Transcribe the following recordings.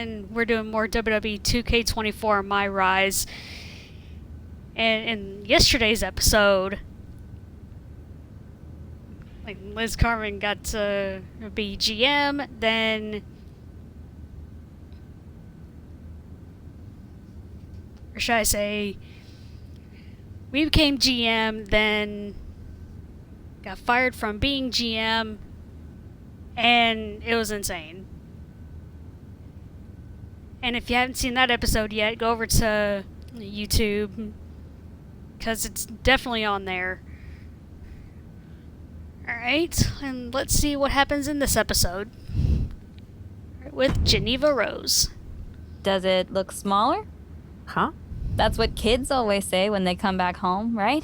and we're doing more WWE 2K24 My Rise. And in yesterday's episode, like Liz Carmen got to be GM, then, or should I say, we became GM, then got fired from being GM, and it was insane. And if you haven't seen that episode yet, go over to YouTube, because it's definitely on there. Alright, and let's see what happens in this episode with Geneva Rose. Does it look smaller? Huh? That's what kids always say when they come back home, right?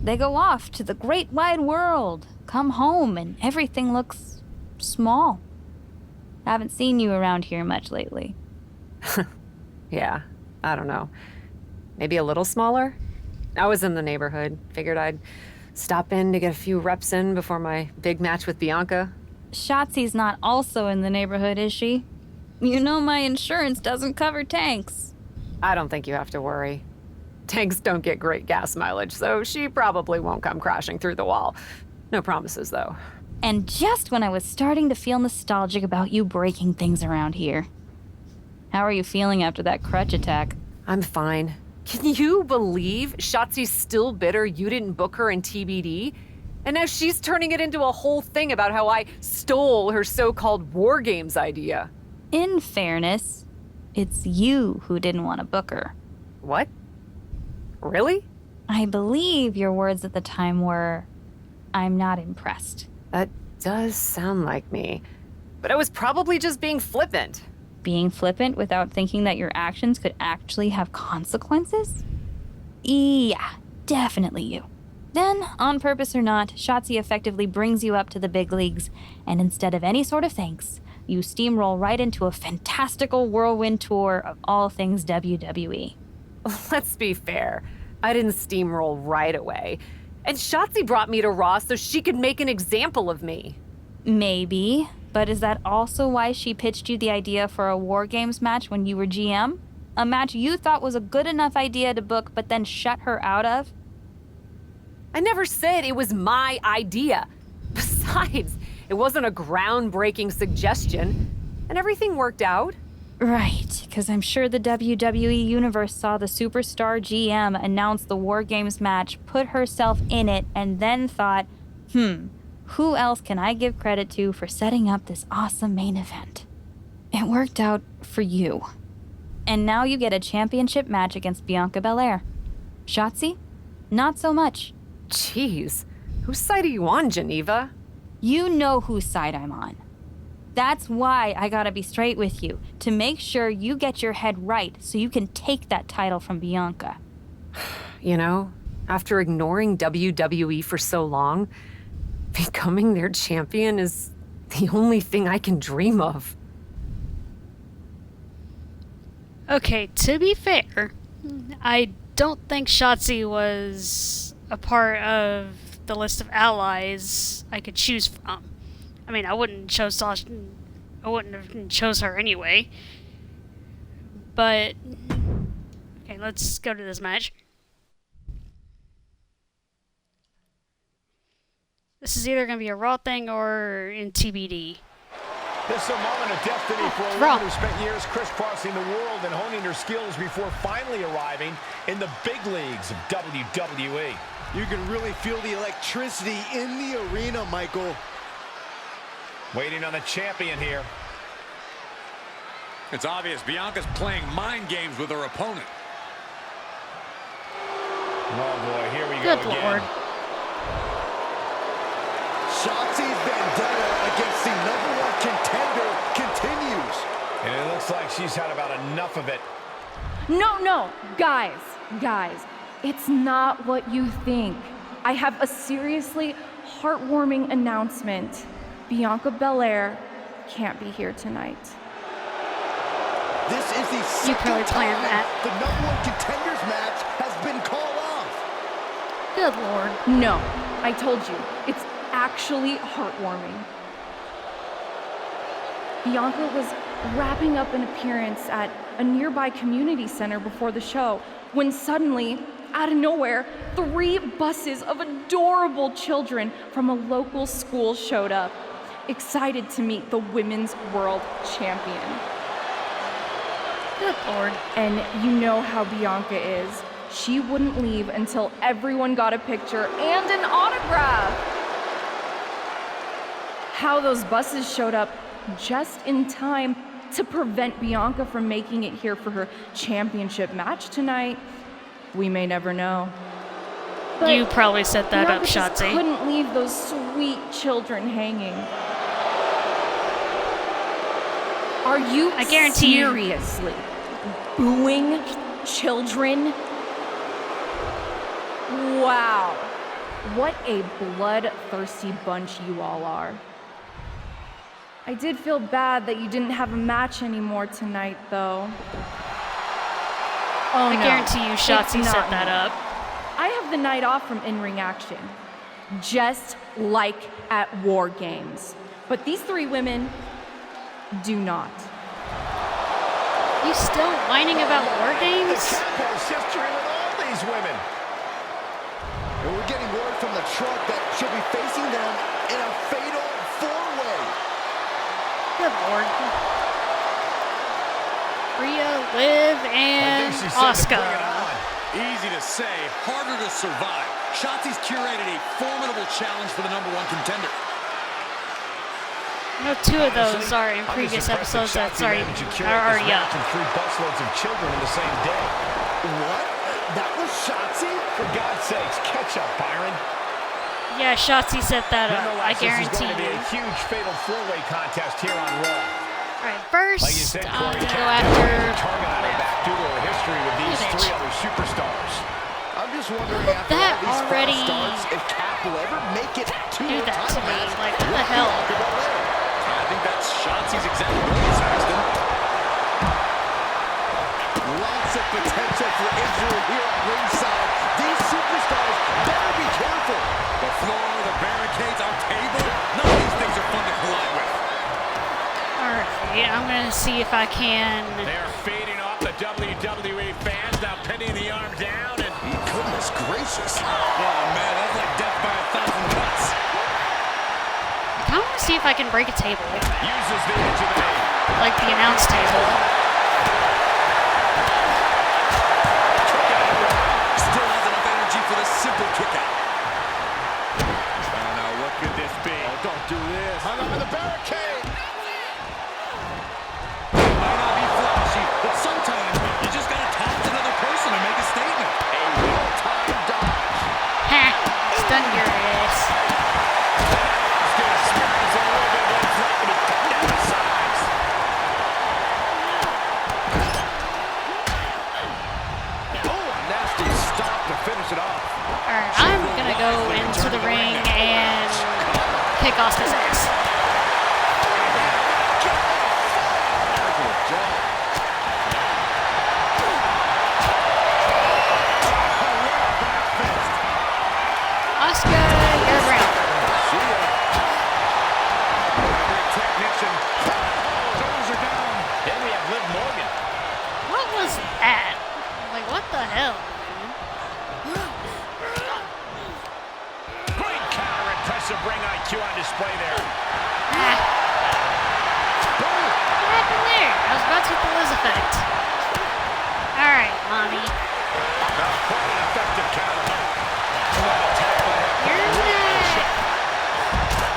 They go off to the great wide world, come home, and everything looks small. Haven't seen you around here much lately. Yeah, I don't know. Maybe a little smaller? I was in the neighborhood. Figured I'd stop in to get a few reps in before my big match with Bianca. Shotzi's not also in the neighborhood, is she? You know my insurance doesn't cover tanks. I don't think you have to worry. Tanks don't get great gas mileage, so she probably won't come crashing through the wall. No promises, though. And just when I was starting to feel nostalgic about you breaking things around here. How are you feeling after that crutch attack? I'm fine. Can you believe Shotzi's still bitter you didn't book her in TBD? And now she's turning it into a whole thing about how I stole her so-called War Games idea. In fairness, it's you who didn't want to book her. What? Really? I believe your words at the time were, "I'm not impressed." That does sound like me. But I was probably just being flippant. Being flippant without thinking that your actions could actually have consequences? Yeah, definitely you. Then, on purpose or not, Shotzi effectively brings you up to the big leagues, and instead of any sort of thanks, you steamroll right into a fantastical whirlwind tour of all things WWE. Let's be fair. I didn't steamroll right away. And Shotzi brought me to Raw so she could make an example of me. Maybe, but is that also why she pitched you the idea for a War Games match when you were GM? A match you thought was a good enough idea to book but then shut her out of? I never said it was my idea. Besides, it wasn't a groundbreaking suggestion. And everything worked out. Right, because I'm sure the WWE Universe saw the superstar GM announce the War Games match, put herself in it, and then thought, who else can I give credit to for setting up this awesome main event? It worked out for you. And now you get a championship match against Bianca Belair. Shotzi? Not so much. Jeez, whose side are you on, Geneva? You know whose side I'm on. That's why I gotta be straight with you, to make sure you get your head right so you can take that title from Bianca. You know, after ignoring WWE for so long, becoming their champion is the only thing I can dream of. Okay, to be fair, I don't think Shotzi was a part of the list of allies I could choose from. I mean, I wouldn't have chose her anyway. But okay, let's go to this match. This is either going to be a Raw thing or in TBD. This is a moment of destiny for a woman who spent years crisscrossing the world and honing her skills before finally arriving in the big leagues of WWE. You can really feel the electricity in the arena, Michael. Waiting on the champion here. It's obvious Bianca's playing mind games with her opponent. Oh boy, here we Good go again. Lord. Shotzi's vendetta against the #1 contender continues. And it looks like she's had about enough of it. No, guys, it's not what you think. I have a seriously heartwarming announcement. Bianca Belair can't be here tonight. This is the You second probably planned time that. the #1 contenders match has been called off. Good Lord. No, I told you, it's actually heartwarming. Bianca was wrapping up an appearance at a nearby community center before the show when suddenly, out of nowhere, 3 buses of adorable children from a local school showed up, excited to meet the Women's World Champion. Good Lord. And you know how Bianca is. She wouldn't leave until everyone got a picture and an autograph. How those buses showed up just in time to prevent Bianca from making it here for her championship match tonight, we may never know. But You probably set that Bianca up, just Shotzi. couldn't leave those sweet children hanging. Are you I guarantee you- seriously booing children? Wow. What a bloodthirsty bunch you all are. I did feel bad that you didn't have a match anymore tonight, though. Oh, I no. guarantee you It's Shotzi not set that me. up. I have the night off from in-ring action, just like at War Games. But these 3 women do not. You still whining about War The Games? Capitals history with all these women. And we're getting word from the truck that she'll be facing them in a fatal 4-way. Good Lord. Rhea, Liv, and I think she said to Asuka. bring it on. Easy to say, harder to survive. Shotzi's curated a formidable challenge for the #1 contender. No, 2 of those are in I'm just previous impressed episodes that that's Shotzi already managed to curate are this already match up. and 3 busloads of children in the same day. What? That was Shotzi? For God's sakes, catch up, Byron. Yeah, Shotzi set that up. I Nonetheless, this is guarantee going to be you. a huge fatal 4-way contest here on Raw. Alright, first, Like you said, I'm Corey, gonna go Kat after target on her back due to her history with these Bitch. 3 other superstars. I'm just wondering after That all these already- false starts, if Cap will ever make it to do the that to title me. match. Like, what the hell? I think that's Shotzi's exact words, Saxton. Lots of potential for injury here at ringside. These superstars better be careful. The floor, the barricades, our table, none of these things are fun to collide with. Alright, I'm gonna see if I can. They're feeding off the WWE fans, now pinning the arm down and Goodness gracious. Oh man, that's like death by 1,000 cuts. I kinda wanna see if I can break a table. uses the edge of the knee. Like the announce table. Still has enough energy for the simple kick out. Oh no, what could this be? Oh, don't do this. Hung up in the barricade. Might not be flashy, but sometimes you just gotta taunt another person to make a statement. A well-timed dodge. Ha! Stun your ass. He's gonna experience a little bit of what's like to be cut down to size. Oh, a nasty stop to finish it off. Alright, I'm gonna go into the ring and kick Asuka's ass. Good job. Asuka, you're around. See ya. Every technician. Shoulders are down. Then we have Liv Morgan. What was that? Like, what the hell? Great counter, impressive ring IQ on display there. Ah. What happened there? I was about to hit the Liz effect. Alright, mommy. Quite an effective counter. You're not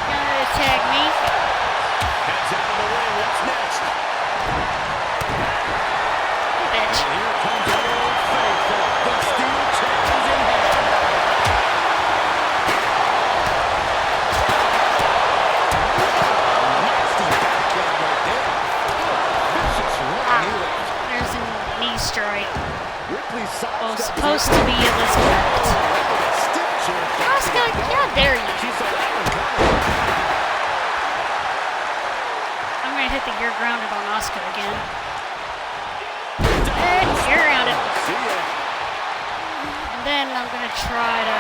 gonna attack me. Heads out of the way. What's next? You bitch. Here comes the old faithful. The steel chair is in hand. Nasty backhand right there. Vicious right knee. There's a knee strike. Ripley Well, sidesteps supposed to be Elizabeth. Stiff chair. Asuka, how dare you? She saw that one coming. I'm gonna hit the you're grounded on Asuka again. You're grounded. See ya. And then I'm gonna try to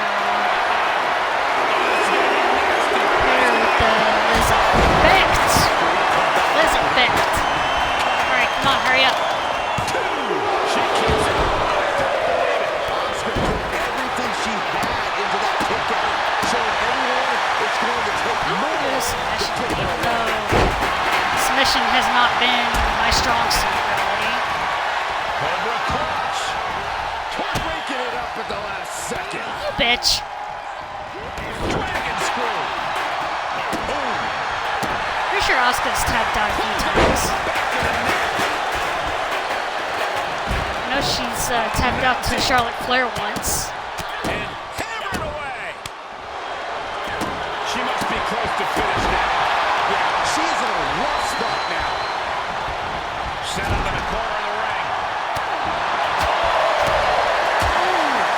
hit her with the Liz effect. Liz effect. Come on, hurry up. She kicks it. Asuka put everything she had into that kick out, showing everyone it's going to take I'm more gonna do a to submission, take her even away. though submission has not been my strong suit, really. Cobra clutch. Breaking it up at the last second. You bitch. Dragon screw. Boom. Pretty sure Asuka's tapped out a few times. I know she's tapped out to Charlotte Flair once. And hammered away. She must be close to finish now. Yeah, she's in a rough spot now. Sent into the corner of the ring.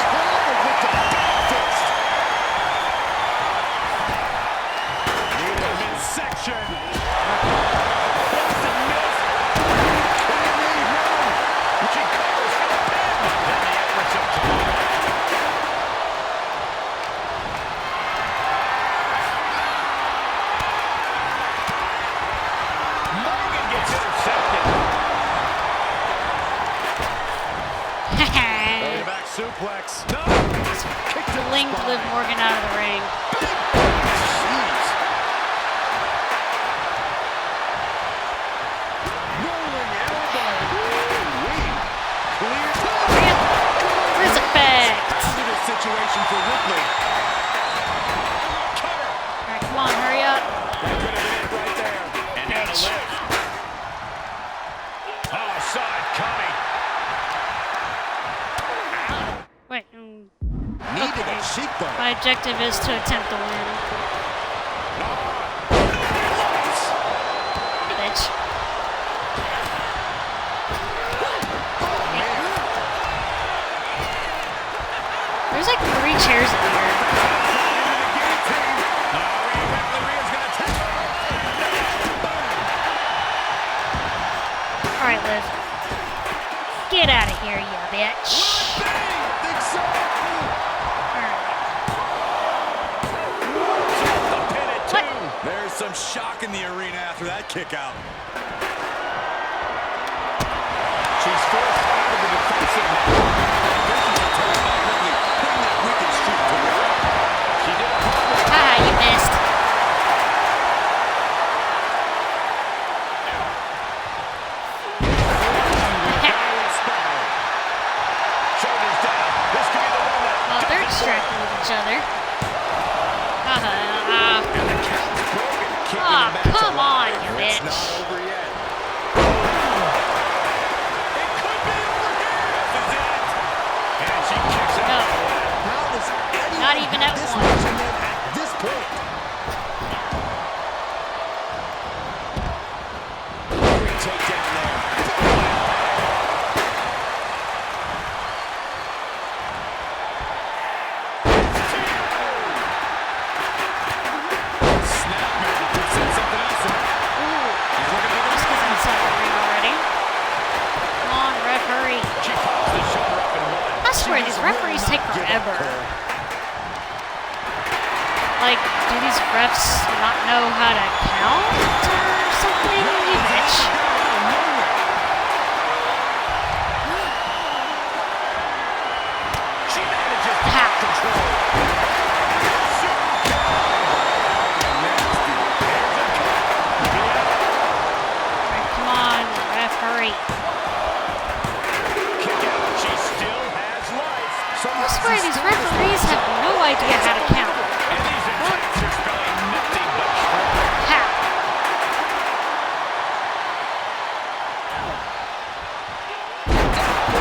Carmen with the back fist. Needed a midsection. Busted miss. She covers for the pin. Then the efforts of Carmen. Morgan gets intercepted. Back suplex. No. Linked Liv Morgan out of the ring. Jeez. Rolling elbow. Ooh-wee. Clear. Respect. Positive situation for Ripley. Cover. Alright, come on, hurry up. That could have been it right there. And now to Liv. Oh, side coming. Wait. Knee to the cheekbone. My objective is to attempt to win. Bitch. There's like 3 chairs in here. Alright, Liv. Get out of here, you bitch. Think so? What? There's some shock in the arena after that kick out. She's forced out of the defensive now. She did a Haha, you missed. shoulders down. This could be the one that Well, they're distracted with each other. Haha. and the count's broken. Kicking Aw, the match come alive. on, you It's bitch. not over yet. It could be over here. This is it. And she kicks No. out. How does anyone Not even have at this one. measurement at this point? Great takedown there. Snap move. Could send something else in. He's looking for the Asuka's inside the ring already. Come on, ref, hurry. She pops the shoulder up and one. I swear, these referees take forever. Like, do these refs not know how to count or something? You bitch. She manages to Ha. control. Alright, come on, ref, hurry. Kick out. She still has life. I swear, these referees have no idea how to count. And these attacks are spelling nothing but trouble. Ha.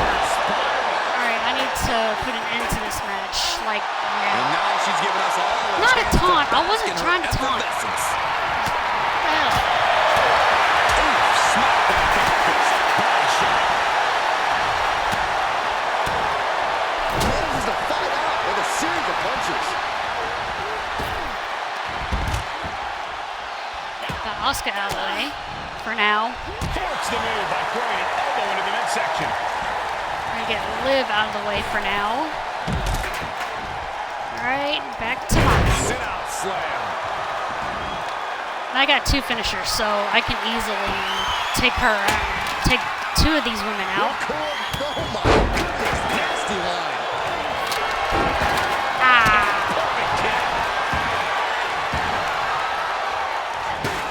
Alright, I need to put an end to this match. Like, And now. now she's giving us all a Not a chance to taunt. I bask wasn't in her trying to taunt. effervescence. What the hell? Smack that back fist. Body shot. Manages to fight out with a series of punches. Got Asuka out of the way for now. Forks the move by throwing an elbow into the midsection. We're gonna get Liv out of the way for now. Alright, back to mine. Sit out slam. And I got 2 finishers, so I can easily take her out. take 2 of these women out. Oh my goodness, nasty line. Perfect kick.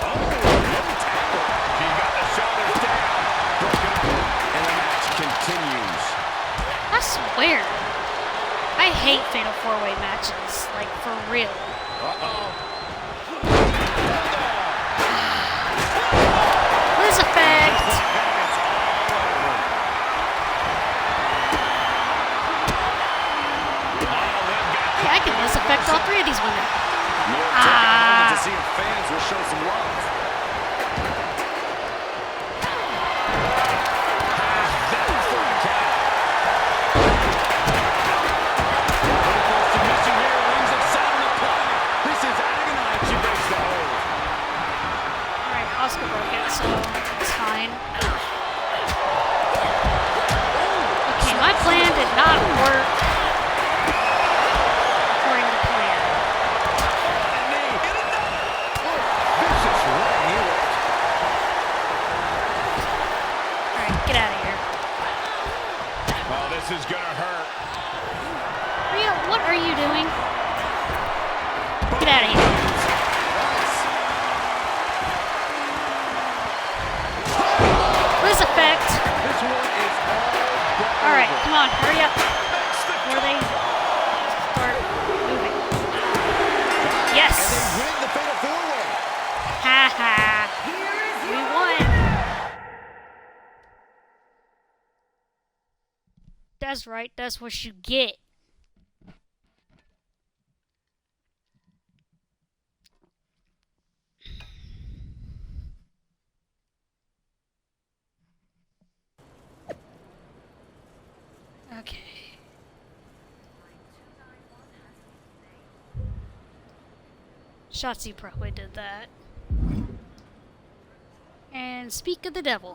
Oh, no tackle. He got the shoulders down. Broken up. And the match continues. I swear. I hate Fatal 4-Way matches. Like, for real. Liz effect. Yeah, I can Liz effect all 3 of these women. To see if fans will show some love. Submission here, rings of sound applied. This is agonizing. She breaks the hold. Alright, Oscar broke it, so it's fine. Okay, my plan did not work according to plan. Vicious right here. Alright, get out of here. Oh, this is gonna hurt. Rhea, what are you doing? Get out of here. Liz effect. This one is all Alright, come on, hurry up. Before they start moving. Yes! And they win the Fatal 4-Way. Ha ha. We won. That's right, that's what you get. Okay. Shotzi probably did that. And speak of the devil.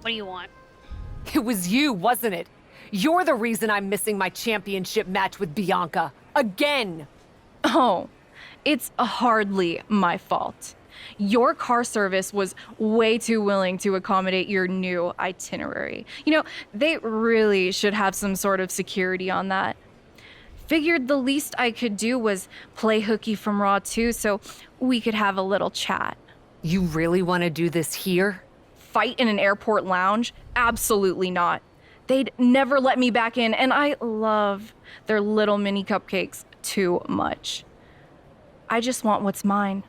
What do you want? It was you, wasn't it? You're the reason I'm missing my championship match with Bianca. Again! Oh, it's hardly my fault. Your car service was way too willing to accommodate your new itinerary. You know, they really should have some sort of security on that. Figured the least I could do was play hooky from Raw 2 so we could have a little chat. You really want to do this here? Fight in an airport lounge? Absolutely not. They'd never let me back in, and I love their little mini cupcakes too much. I just want what's mine.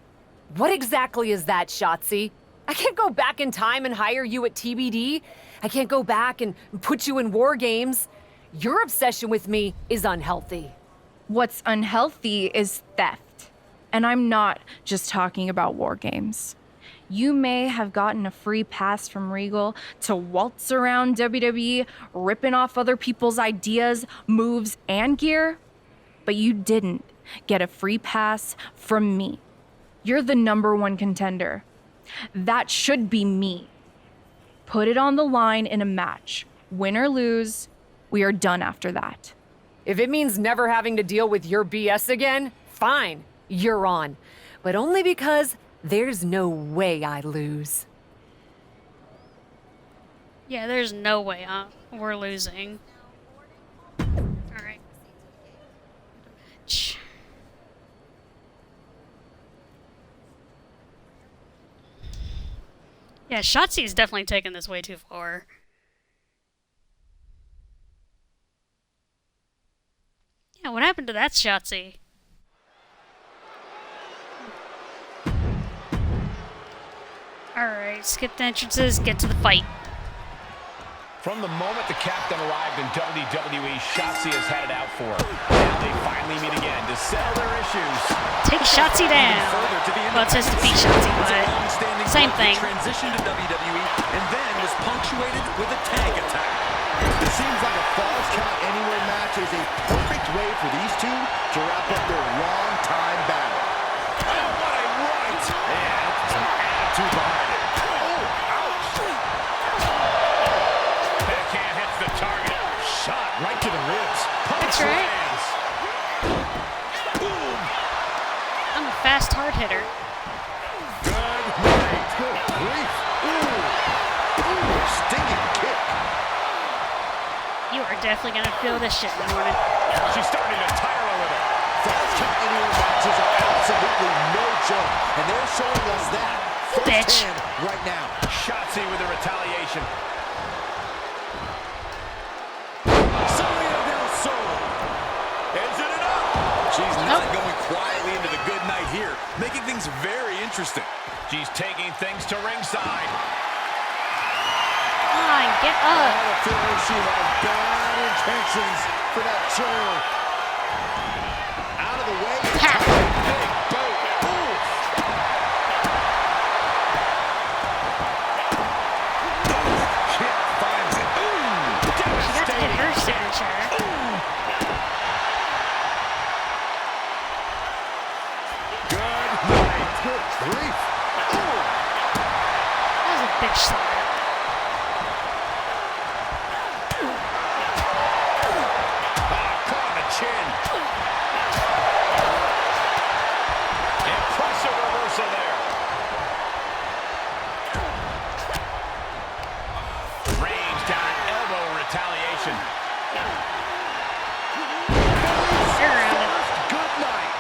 What exactly is that, Shotzi? I can't go back in time and hire you at TBD. I can't go back and put you in War Games. Your obsession with me is unhealthy. What's unhealthy is theft. And I'm not just talking about War Games. You may have gotten a free pass from Regal to waltz around WWE, ripping off other people's ideas, moves, and gear, but you didn't get a free pass from me. You're the #1 contender. That should be me. Put it on the line in a match. Win or lose, we are done after that. If it means never having to deal with your BS again, fine, you're on. But only because there's no way I lose. Yeah, there's no way we're losing. Alright. Match. Yeah, Shotzi's definitely taken this way too far. Yeah, what happened to that Shotzi? Alright, skip the entrances, get to the fight. From the moment the captain arrived in WWE, Shotzi has had it out for her. Now they finally meet again to settle their issues. Take Shotzi down. Well, it says defeat Shotzi, but same thing. Transitioned to WWE and then was punctuated with a tag attack. It seems like a Falls Count Anywhere match is a perfect way for these two to wrap up their long-time battle. Oh, what a right! And some attitude behind it. Oh, ouch! Backhand hits the target. Shot right to the ribs. That's right. Boom! I'm a fast hard hitter. Good night. Good grief. Ooh. Ooh, sting are definitely gonna feel this shit in the morning. She's starting to tire a little. Falls Count Anywhere matches are absolutely no joke, and they're showing us that Bitch. firsthand right now. Shotzi with a retaliation. Is it enough? She's not going quietly into the good night here, making things very interesting. She's taking things to ringside. Come on, get I up. have a feeling she had bad intentions for that chair. Out of the way. Ha. Big boat. Ooh. Kip finds it. She got to hit her signature. Good night. Good grief. That was a bitch slap. Caught on the chin. Impressive reversal there. Range down an elbow retaliation. They're around it. Good night.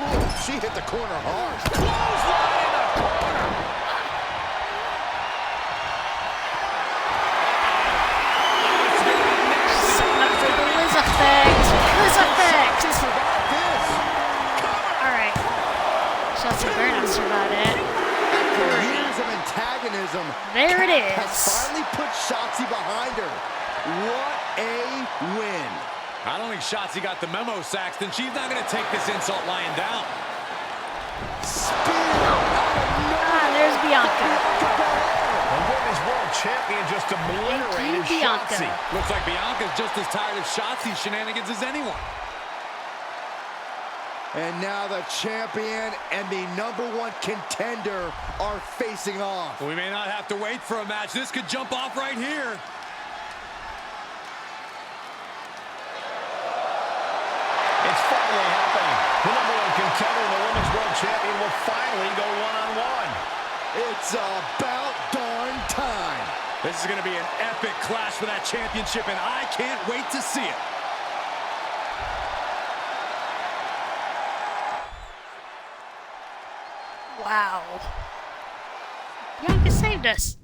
Ooh, she hit the corner hard. Clothesline in the corner. Setting up for the Liz effect. Liz effect. Survive this. Alright. Shotzi better not survive it. After years of antagonism, There it Kat has is. finally put Shotzi behind her. What a win. I don't think Shotzi got the memo, Saxton. She's not going to take this insult lying down. Spear out of nowhere. There's Bianca. The women's world champion just obliterated Thank you, Bianca. Shotzi. Looks like Bianca's just as tired of Shotzi's shenanigans as anyone. And now the champion and the #1 contender are facing off. We may not have to wait for a match. This could jump off right here. It's finally happening. The #1 contender and the women's world champion will finally go one-on-one. It's about darn time. This is going to be an epic clash for that championship, and I can't wait to see it. Wow. Bianca saved us.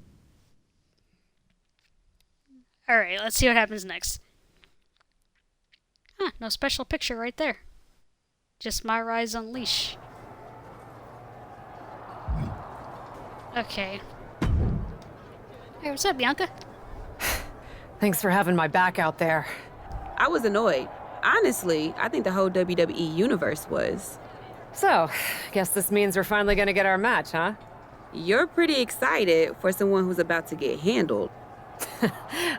Alright, let's see what happens next. Huh, no special picture right there. Just my Rise Unleash. Okay. Hey, what's up, Bianca? Thanks for having my back out there. I was annoyed. Honestly, I think the whole WWE universe was. So, guess this means we're finally gonna get our match, huh? You're pretty excited for someone who's about to get handled.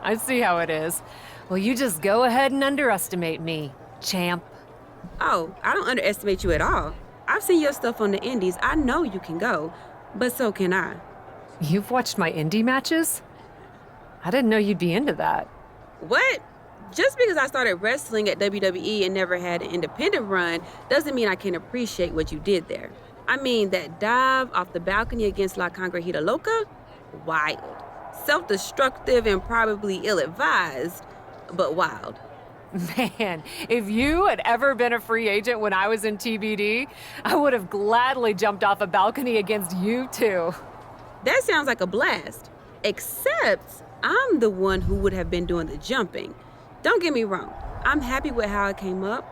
I see how it is. Well, you just go ahead and underestimate me, champ. Oh, I don't underestimate you at all. I've seen your stuff on the indies. I know you can go, but so can I. You've watched my indie matches? I didn't know you'd be into that. What? Just because I started wrestling at WWE and never had an independent run doesn't mean I can't appreciate what you did there. I mean, that dive off the balcony against La Congrejita Loca? Wild. Self-destructive and probably ill-advised, but wild. Man, if you had ever been a free agent when I was in TBD, I would have gladly jumped off a balcony against you too. That sounds like a blast. Except I'm the one who would have been doing the jumping. Don't get me wrong, I'm happy with how it came up,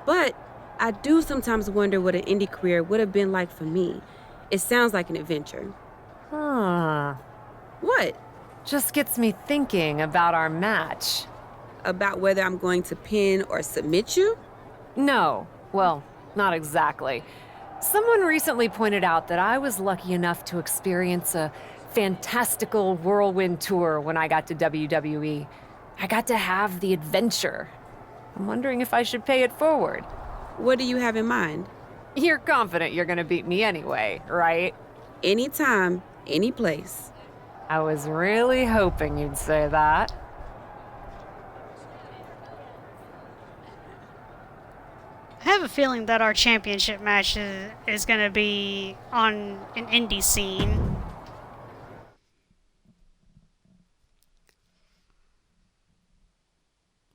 but I do sometimes wonder what an indie career would have been like for me. It sounds like an adventure. Huh. What? Just gets me thinking about our match. About whether I'm going to pin or submit you? No, well, not exactly. Someone recently pointed out that I was lucky enough to experience a fantastical whirlwind tour when I got to WWE. I got to have the adventure. I'm wondering if I should pay it forward. What do you have in mind? You're confident you're gonna beat me anyway, right? Anytime, any place. I was really hoping you'd say that. I have a feeling that our championship match is going to be on an indie scene.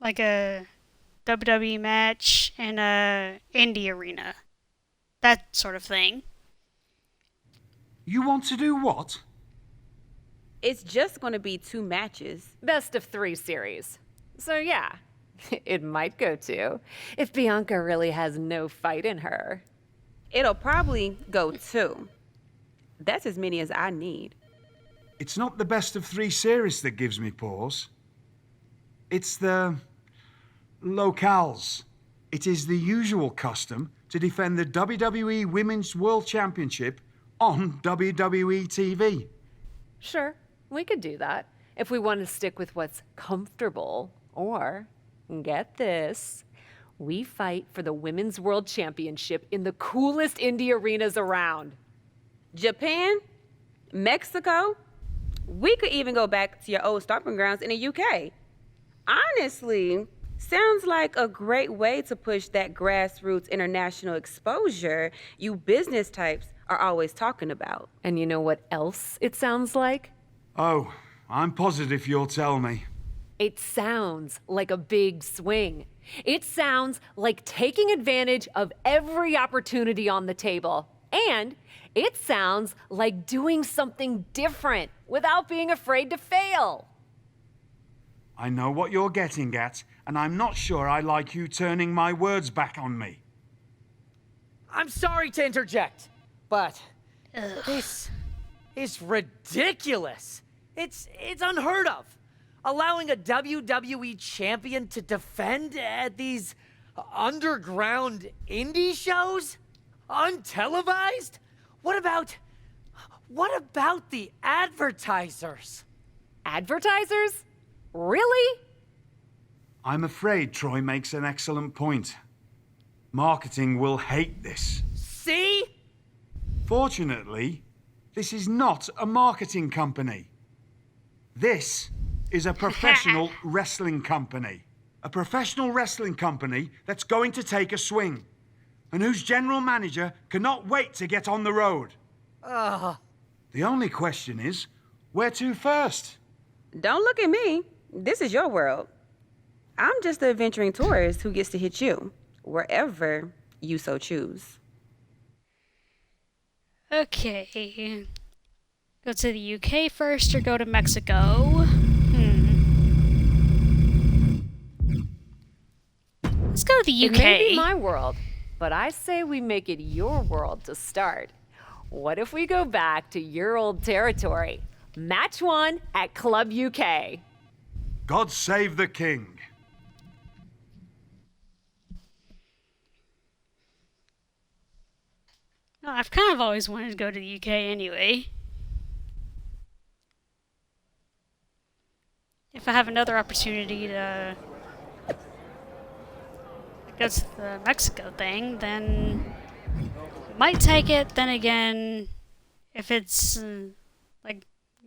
Like a WWE match in a indie arena. That sort of thing. You want to do what? It's just going to be 2 matches. Best of 3 series. So yeah, it might go to, if Bianca really has no fight in her. It'll probably go 2. That's as many as I need. It's not the best of 3 series that gives me pause. It's the locales. It is the usual custom to defend the WWE Women's World Championship on WWE TV. Sure, we could do that if we want to stick with what's comfortable. Or, get this, we fight for the Women's World Championship in the coolest indie arenas around. Japan? Mexico? We could even go back to your old stomping grounds in the UK. Honestly, sounds like a great way to push that grassroots international exposure you business types are always talking about. And you know what else it sounds like? Oh, I'm positive you'll tell me. It sounds like a big swing. It sounds like taking advantage of every opportunity on the table. And it sounds like doing something different without being afraid to fail. I know what you're getting at, and I'm not sure I like you turning my words back on me. I'm sorry to interject, but this is ridiculous. It's unheard of. Allowing a WWE champion to defend at these underground indie shows? Untelevised? What about the advertisers? Advertisers? Really? I'm afraid Troy makes an excellent point. Marketing will hate this. See? Fortunately, this is not a marketing company. This is a professional wrestling company. A professional wrestling company that's going to take a swing, and whose general manager cannot wait to get on the road. The only question is, where to first? Don't look at me. This is your world. I'm just the adventuring tourist who gets to hit you, wherever you so choose. Okay. Go to the UK first or go to Mexico? Let's go to the UK. It may be my world, but I say we make it your world to start. What if we go back to your old territory? Match 1 at Club UK. God save the king. Well, I've kind of always wanted to go to the UK anyway. If I have another opportunity to go to the Mexico thing, then might take it. Then again, if it's like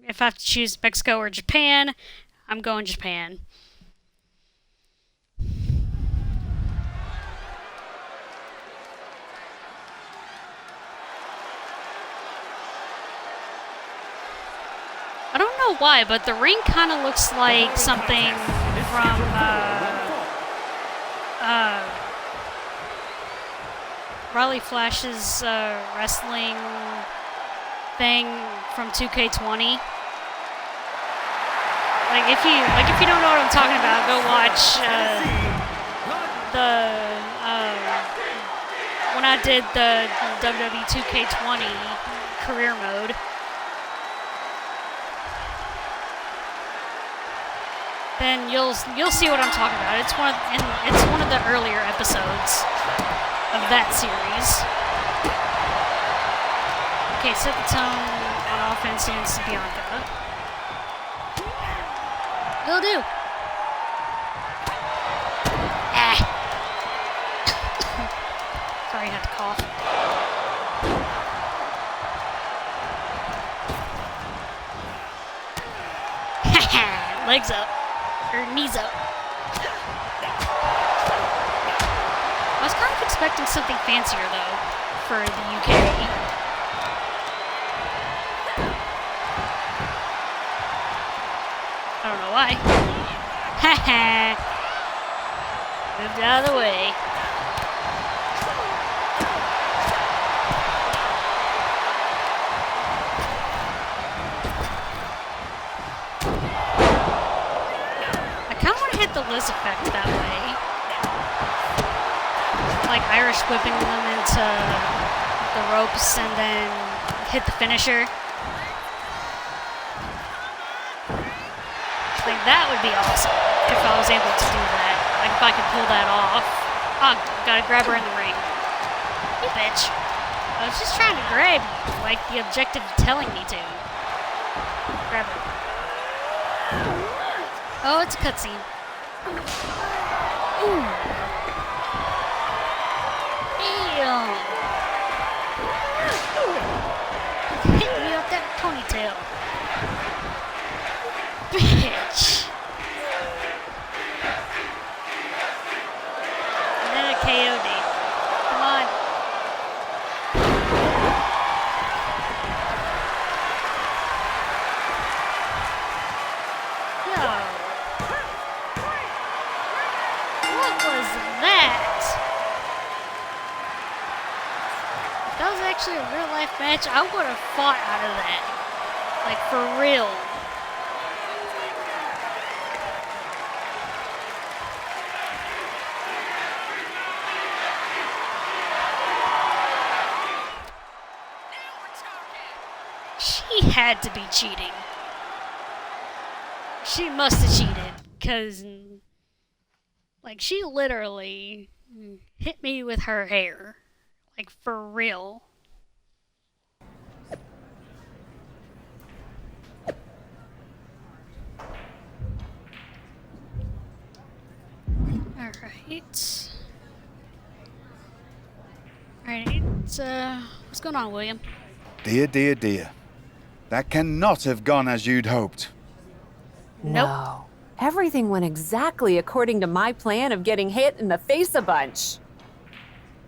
if I have to choose Mexico or Japan, I'm going Japan. I don't know why, but the ring kind of looks like something from Riley Flash's wrestling thing from 2K20. Like if you don't know what I'm talking about, go watch when I did the WWE 2K20 career mode. Then you'll see what I'm talking about. It's one of the earlier episodes of that series. Okay, set the tone on offense against Bianca. Will do. Sorry, I had to cough. Legs up. Or knees up. I was kind of expecting expecting something fancier, though, for the UK. I don't know why. Haha! Moved out of the way. I kind of want to hit the Liz effect that way. Like Irish whipping them into the ropes and then hit the finisher. Like, that would be awesome if I was able to do that. Like, if I could pull that off. Oh, gotta grab her in the ring. You bitch. I was just trying to grab you, like the objective telling me to. Grab her. Oh, it's a cutscene. Ooh. Damn. Hit me with that ponytail. Bitch. And then a KOD. Come on. Yo. What was that? If that was actually a real life match, I would have fought out of that. Like, for real. She had to be cheating. She must have cheated, because, like, she literally hit me with her hair. Like, for real. Alright. Alright, what's going on, William? Dear, dear, dear. That cannot have gone as you'd hoped. Nope. No. Everything went exactly according to my plan of getting hit in the face a bunch.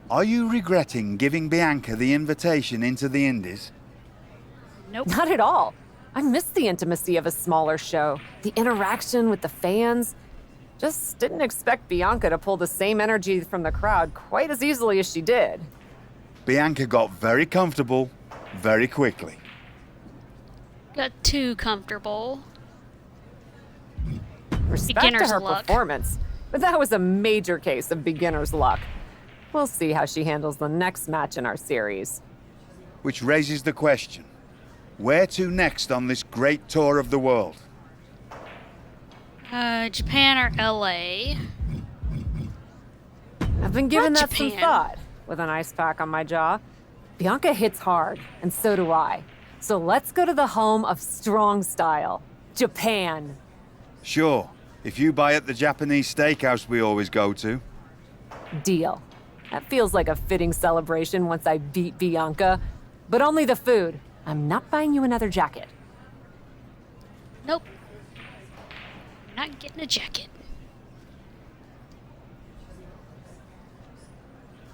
Are you regretting giving Bianca the invitation into the Indies? Nope. Not at all. I miss the intimacy of a smaller show, the interaction with the fans. Just didn't expect Bianca to pull the same energy from the crowd quite as easily as she did. Bianca got very comfortable very quickly. Got too comfortable. Respect Beginner's to her luck. performance, but that was a major case of beginner's luck. We'll see how she handles the next match in our series. Which raises the question, where to next on this great tour of the world? Japan or LA? I've been giving What that some Japan? thought with an ice pack on my jaw. Bianca hits hard, and so do I. So let's go to the home of strong style, Japan. Sure, if you buy at the Japanese steakhouse we always go to. Deal. That feels like a fitting celebration once I beat Bianca. But only the food. I'm not buying you another jacket. Nope. Not getting a jacket.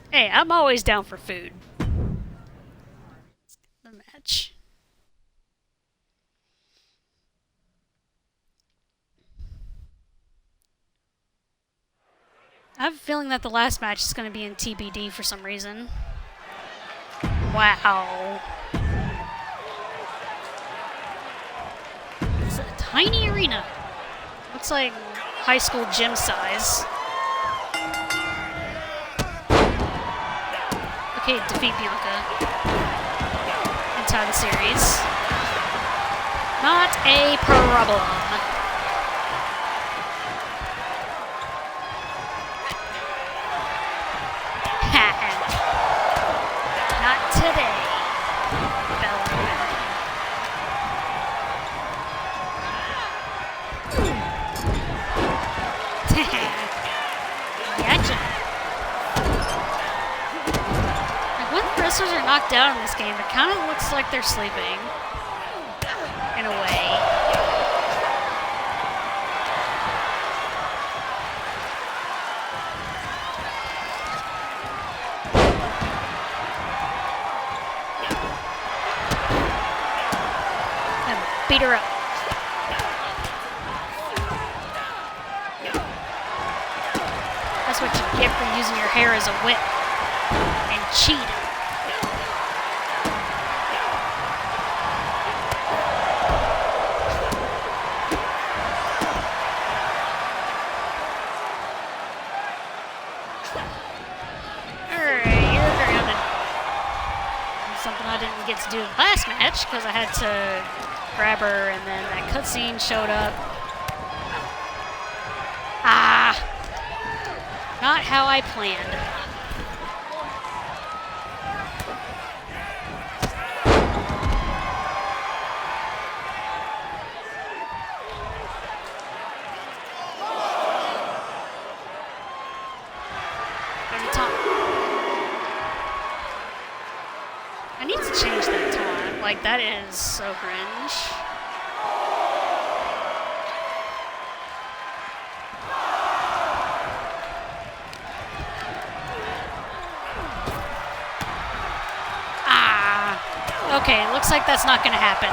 Hey, I'm always down for food. Let's get the match. I have a feeling that the last match is going to be in TBD for some reason. Wow. It's a tiny arena. Looks like high school gym size. Okay, defeat Bianca. Entire the series. Not a problem. Not today, Bella. Gotcha. Like, when the wrestlers are knocked out in this game, it kind of looks like they're sleeping. In a way. beat her up. That's what you get for using your hair as a whip and cheating. Something I didn't get to do in the last match because I had to grab her and then that cutscene showed up. Ah! Not how I planned. I need to change that taunt. Like, that is so cringe. Ah. Okay, looks like that's not gonna happen.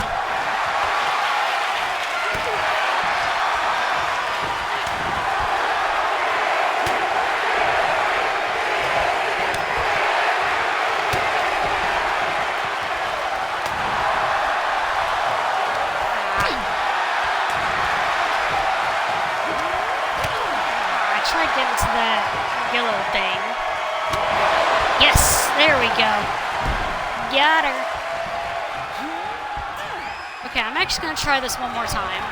Yellow thing. Yes, there we go. Got her. Okay, I'm actually gonna try this one more time.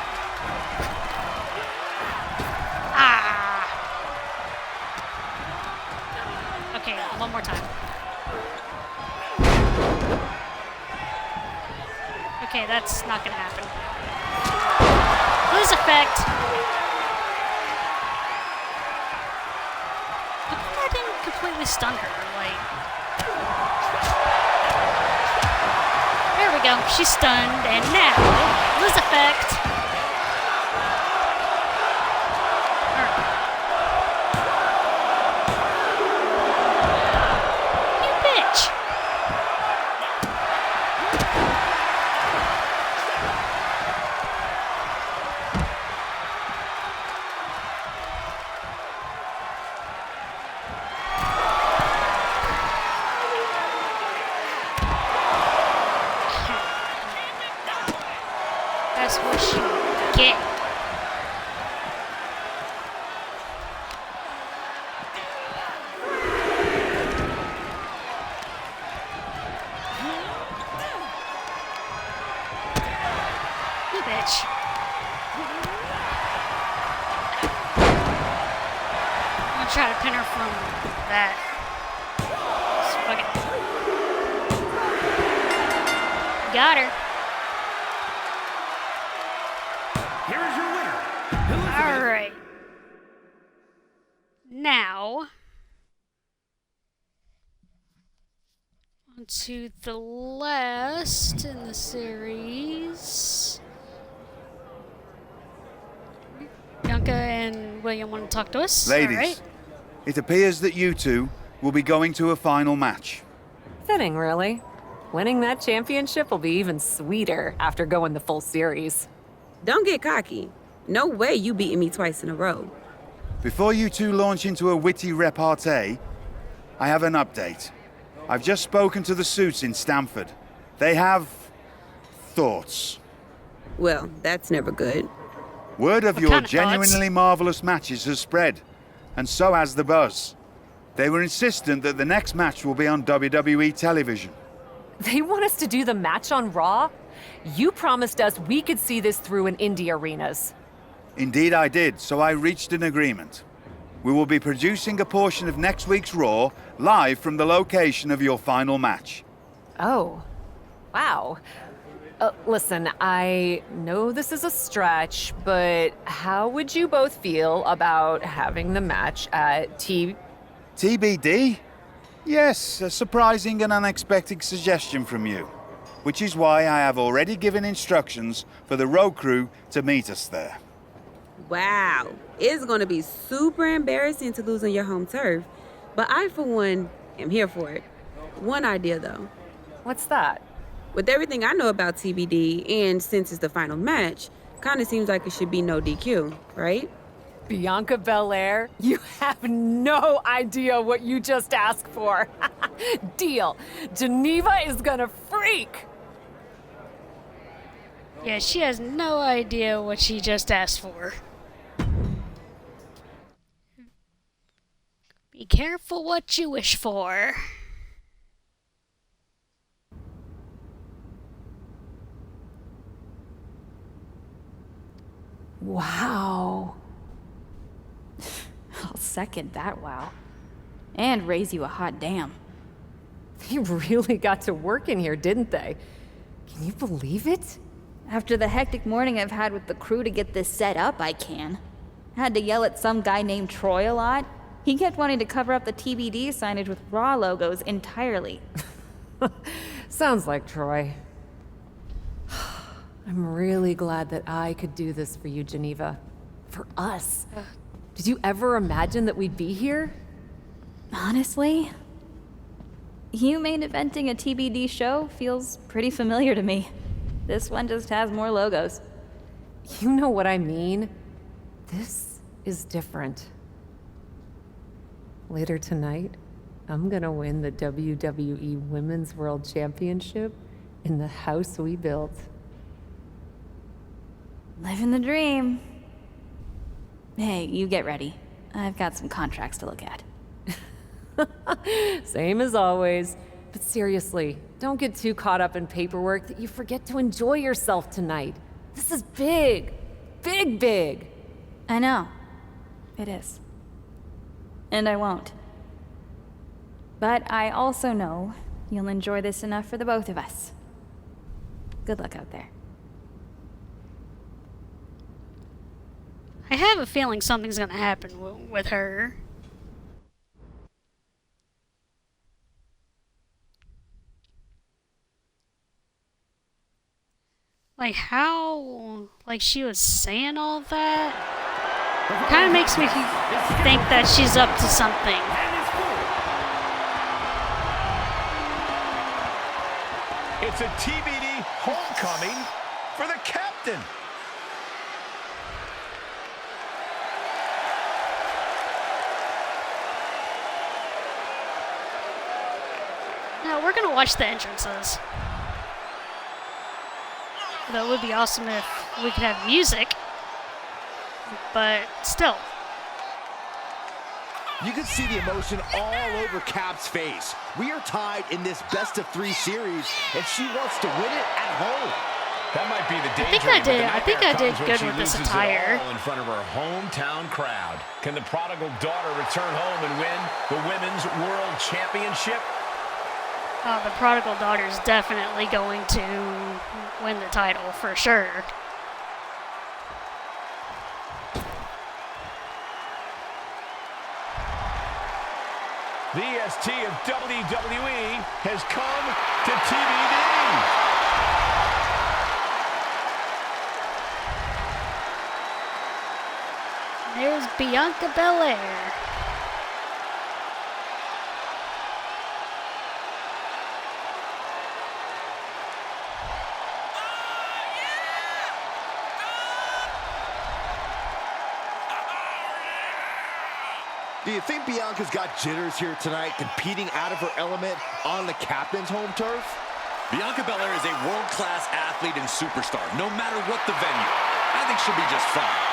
Ah. Okay, one more time. Okay, that's not gonna happen. Lose effect. Completely stunned her, like. There we go, she's stunned, and now, lose effect. You bitch. That's what you get. You bitch. I'm gonna try to pin her from that. Just fuck it. Got her. Alright. Now, on to the last in the series. Bianca and William want to talk to us. Ladies, right. It appears that you two will be going to a final match. Fitting, really. Winning that championship will be even sweeter after going the full series. Don't get cocky. No way you beating me twice in a row. Before you two launch into a witty repartee, I have an update. I've just spoken to the suits in Stamford. They have thoughts. Well, that's never good. Word of What your kind of genuinely thoughts? marvelous matches has spread, and so has the buzz. They were insistent that the next match will be on WWE television. They want us to do the match on Raw? You promised us we could see this through in indie arenas. Indeed I did, so I reached an agreement. We will be producing a portion of next week's Raw live from the location of your final match. Oh, wow. Listen, I know this is a stretch, but how would you both feel about having the match at TBD? Yes, a surprising and unexpected suggestion from you, which is why I have already given instructions for the road crew to meet us there. Wow. It's going to be super embarrassing to lose on your home turf, but I, for one, am here for it. One idea, though. What's that? With everything I know about TBD, and since it's the final match, kind of seems like it should be no DQ, right? Bianca Belair, you have no idea what you just asked for. Deal. Geneva is gonna freak. Yeah, she has no idea what she just asked for. Be careful what you wish for. Wow. I'll second that wow. And raise you a hot damn. They really got to work in here, didn't they? Can you believe it? After the hectic morning I've had with the crew to get this set up, I can. Had to yell at some guy named Troy a lot. He kept wanting to cover up the TBD signage with Raw logos entirely. Sounds like Troy. I'm really glad that I could do this for you, Geneva. For us. Did you ever imagine that we'd be here? Honestly, you main eventing a TBD show feels pretty familiar to me. This one just has more logos. You know what I mean? This is different. Later tonight, I'm gonna win the WWE Women's World Championship in the house we built. Living the dream. Hey, you get ready. I've got some contracts to look at. Same as always. But seriously, don't get too caught up in paperwork that you forget to enjoy yourself tonight. This is big. Big, big. I know. It is. And I won't. But I also know you'll enjoy this enough for the both of us. Good luck out there. I have a feeling something's gonna happen with her. Like how, like she was saying all that, kind of makes me think that she's up to something. It's a TBD homecoming for the captain. Now we're gonna watch the entrances. That would be awesome if we could have music, but still. You can see the emotion all over Cap's face. We are tied in this best-of-3 series, and she wants to win it at home. That might be the danger. I think I did good with this attire. In front of her hometown crowd. Can the prodigal daughter return home and win the Women's World Championship? Oh, the prodigal daughter's definitely going to win the title for sure. The EST of WWE has come to TBD. There's Bianca Belair. Do you think Bianca's got jitters here tonight, competing out of her element on the captain's home turf? Bianca Belair is a world-class athlete and superstar, no matter what the venue. I think she'll be just fine.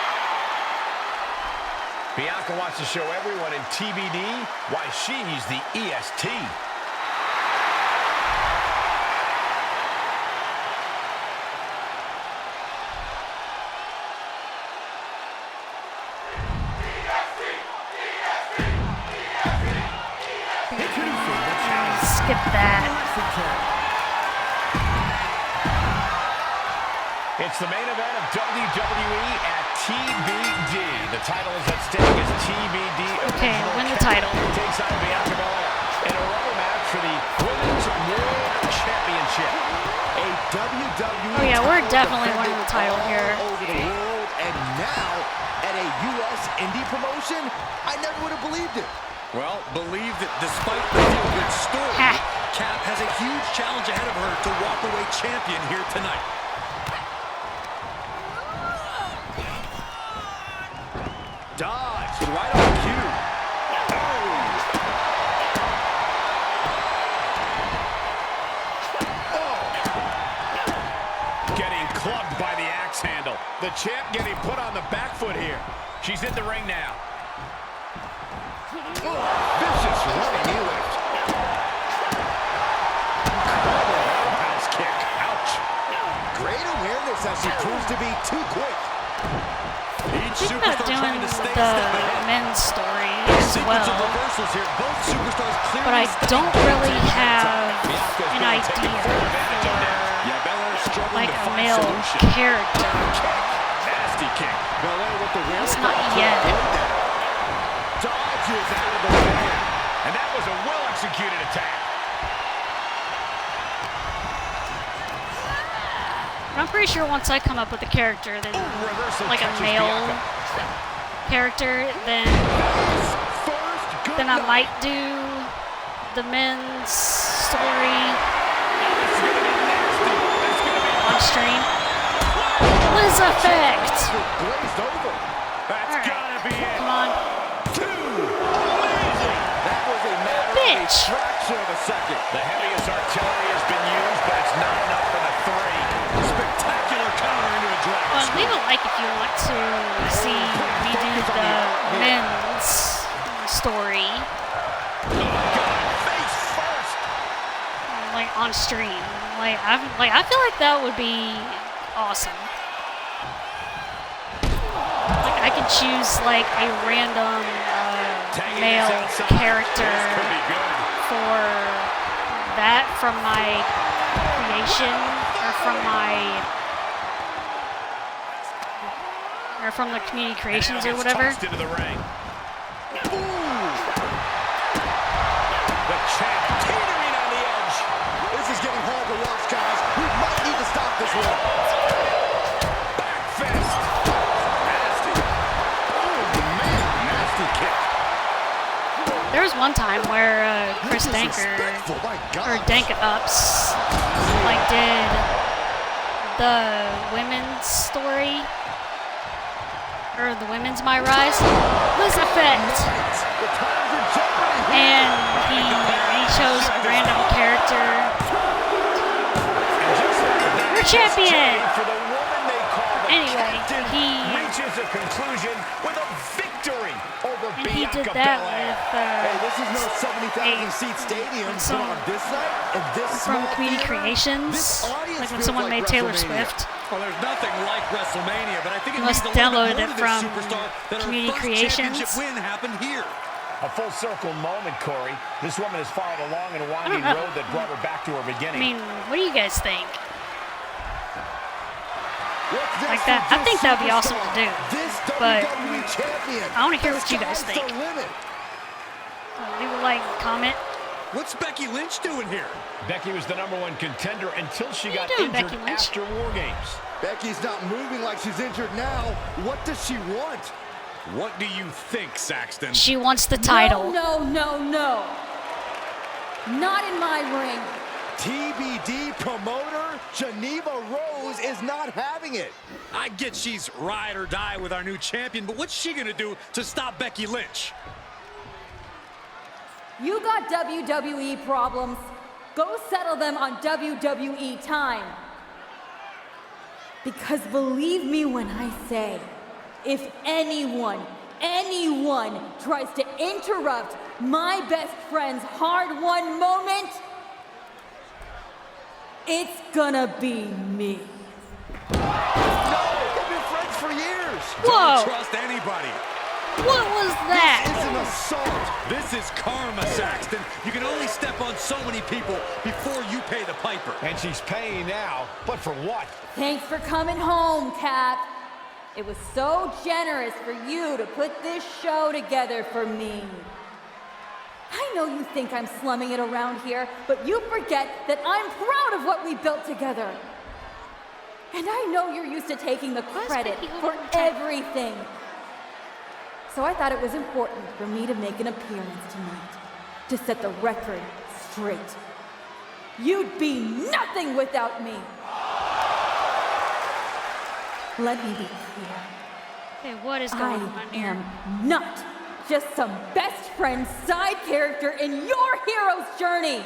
Bianca wants to show everyone in TBD why she's the EST. Skip that. It's the main event of WWE at TBD. The title is at stake as TBD. Okay, win the title. Takes on Bianca Belair in a rubber match for the Women's World Championship. A WWE. Oh yeah, we're definitely winning the title here. Over the world, and now at a U.S. indie promotion, I never would have believed it. Well, believe that despite the feel-good story, Cap has a huge challenge ahead of her to to walk away champion here tonight. Dodge right on cue. Getting clubbed by the axe handle. The champ getting put on the back foot here. She's in the ring now. Vicious running knee lift. Incredible roundhouse kick. Ouch. Great awareness as she proves to be too quick. Each Think about superstar doing trying to stay a the step ahead. men's story as Sequence of well, reversals here. Both superstars clearly but I staying don't really connected. have Bianca's an gonna take idea full advantage of that. Yeah, Belair struggling like to a find male solution. character. Nasty kick. Belair with the win. It's not yet. Dodges out of the way. And that was a well-executed attack. But I'm pretty sure once I come up with a character, then Reversal like a catches male Bianca. character, then I might do the men's story on stream. Liz Effect! Glazed over. That's All right. gotta be it. Come on. That was a matter Bitch! of a fraction of a second. The heaviest artillery has been used, but it's not enough for the three. Spectacular counter into a drag. Well, leave a like if you want to see me do the men's story, Face first. like on stream. I feel like that would be awesome. Like I could choose like a random male character for that from my creation or from the community creations or whatever. Tossed into the ring. The champ teetering on the edge. This is getting hard to watch, guys. We might need to stop this one. Back fist. Nasty. Oh, man. Nasty kick. There was one time where Chris Danker Disrespectful, my God. or Dank Ups like did the women's story or the women's My Rise. Liz Effect. The time's in jeopardy. And he chose a random character. We're champion! For the woman they call the Anyway, captain, he reaches a conclusion with a victory over and he Bianca did that Belair. Hey, this is no with 70,000 seat stadium, but some- on this night and this from small Community theater, Creations, this audience like when feels someone like made Taylor WrestleMania. Swift. Well, there's nothing like WrestleMania, but I think it You needs must a little download bit it more to from this superstar that Community our first Creations. championship win happened here. A full circle moment, Corey. This woman has followed a long and winding know. road that brought her back to her I beginning. mean, what do you guys think? What's next Like that? for I this think that'd be awesome superstar? to do. This But WWE champion. I wanna hear The what you guys sky's think. the limit. Leave a like, comment. What's Becky Lynch doing here? Becky was the #1 contender until she got doing, injured Becky Lynch? after War Games. Becky's not moving like she's injured now. What does she want? What do you think, Saxton? She wants the title. No, no, no. Not in my ring. TBD promoter Geneva Rose is not having it. I get she's ride or die with our new champion, but what's she gonna do to stop Becky Lynch? You got WWE problems. Go settle them on WWE time. Because believe me when I say, if anyone tries to interrupt my best friend's hard-won moment, it's gonna be me. No, they've been friends for years. Whoa! Don't trust anybody. What was that? It's an assault. This is karma, Saxton. You can only step on so many people before you pay the piper. And she's paying now, but for what? Thanks for coming home, Cap. It was so generous for you to put this show together for me. I know you think I'm slumming it around here, but you forget that I'm proud of what we built together. And I know you're used to taking the credit for everything. So I thought it was important for me to make an appearance tonight, to set the record straight. You'd be nothing without me. Let me be clear. Okay, what is going on I here? am not just some best friend side character in your hero's journey.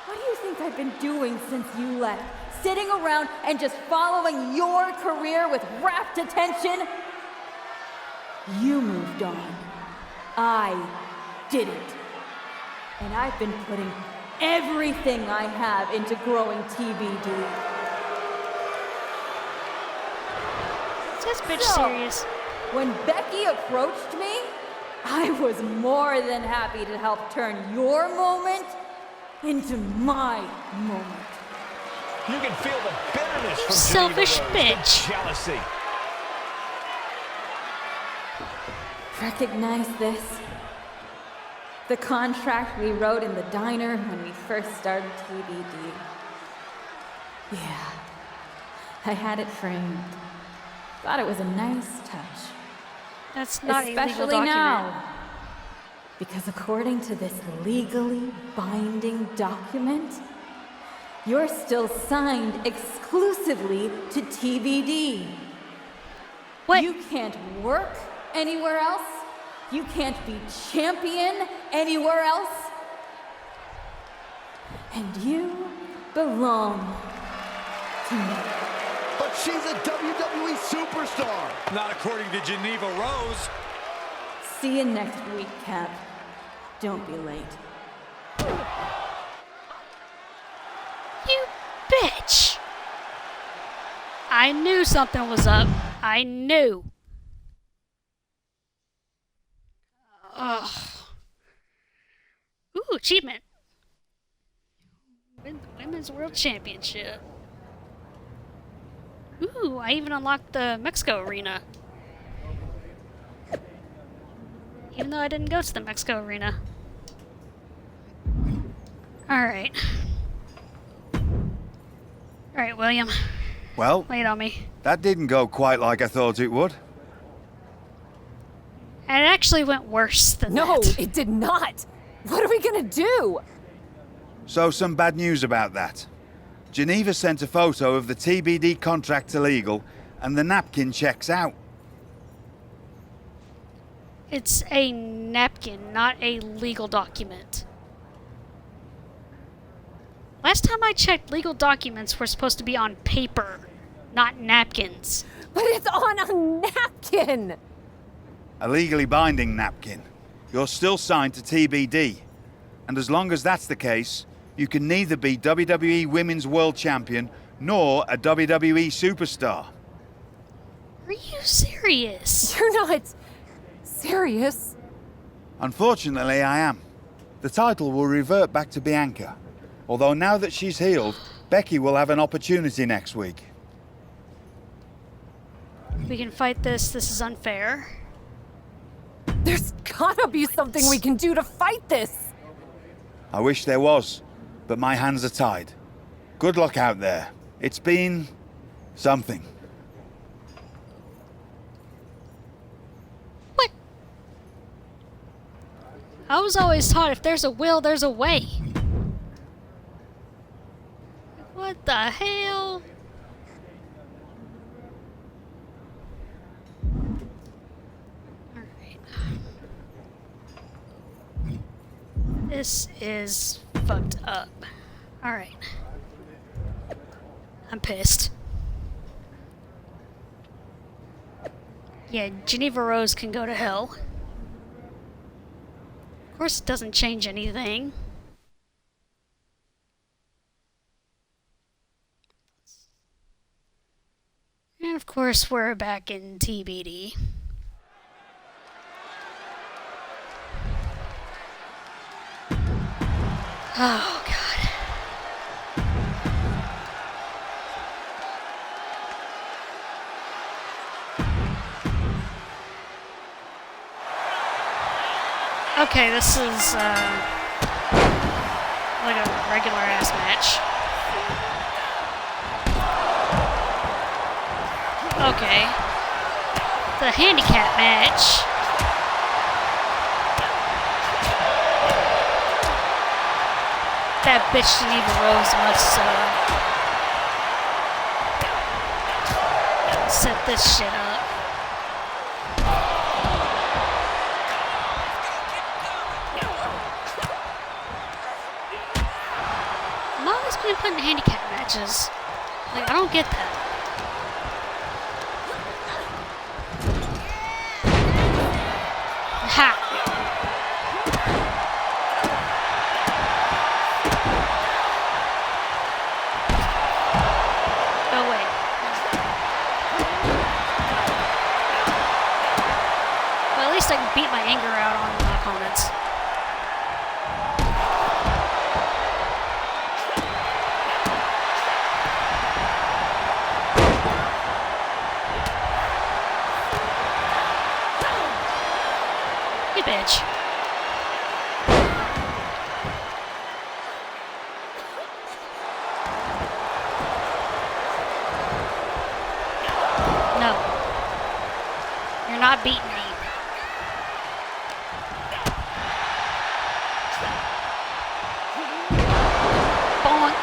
What do you think I've been doing since you left? Sitting around and just following your career with rapt attention? You moved on. I didn't. And I've been putting everything I have into growing TBD. Is this bitch So, serious? When Becky approached me, I was more than happy to help turn your moment into my moment. You can feel the bitterness You from selfish Geneva Rose, bitch. the jealousy. Recognize this? The contract we wrote in the diner when we first started TBD. Yeah, I had it framed. Thought it was a nice touch. That's not a legal Especially document. now. Because according to this legally binding document, you're still signed exclusively to TBD. What? You can't work anywhere else. You can't be champion anywhere else. And you belong to me. But she's a WWE superstar. Not according to Geneva Rose. See you next week, Cap. Don't be late. You bitch! I knew something was up. I knew. Ugh. Ooh, achievement. Win the Women's World Championship. Ooh, I even unlocked the Mexico arena. Even though I didn't go to the Mexico arena. Alright. Alright, William. Well, Lay it on me. that didn't go quite like I thought it would. And it actually went worse than No, that. it did not. What are we gonna do? So some bad news about that. Geneva sent a photo of the TBD contract to legal, and the napkin checks out. It's a napkin, not a legal document. Last time I checked, legal documents were supposed to be on paper, not napkins. But it's on a napkin. A legally binding napkin. You're still signed to TBD. And as long as that's the case, you can neither be WWE Women's World Champion nor a WWE Superstar. Are you serious? You're not serious. Unfortunately, I am. The title will revert back to Bianca. Although now that she's healed, Becky will have an opportunity next week. We can fight this. This is unfair. There's gotta be something we can do to fight this. I wish there was, but my hands are tied. Good luck out there. It's been something. What? I was always taught if there's a will, there's a way. What the hell? Alright. This is fucked up. Alright. I'm pissed. Yeah, Geneva Rose can go to hell. Of course, it doesn't change anything. And of course, we're back in TBD. Oh, God. Okay, this is, like a regular-ass match. Okay. The handicap match. that bitch didn't even rose much, so set this shit up. I'm always been putting handicap matches. Like, I don't get that. Ha! Oh, wait. Well, at least I can beat my anger out on my opponents. You bitch. No. You're not beating me. Bonk.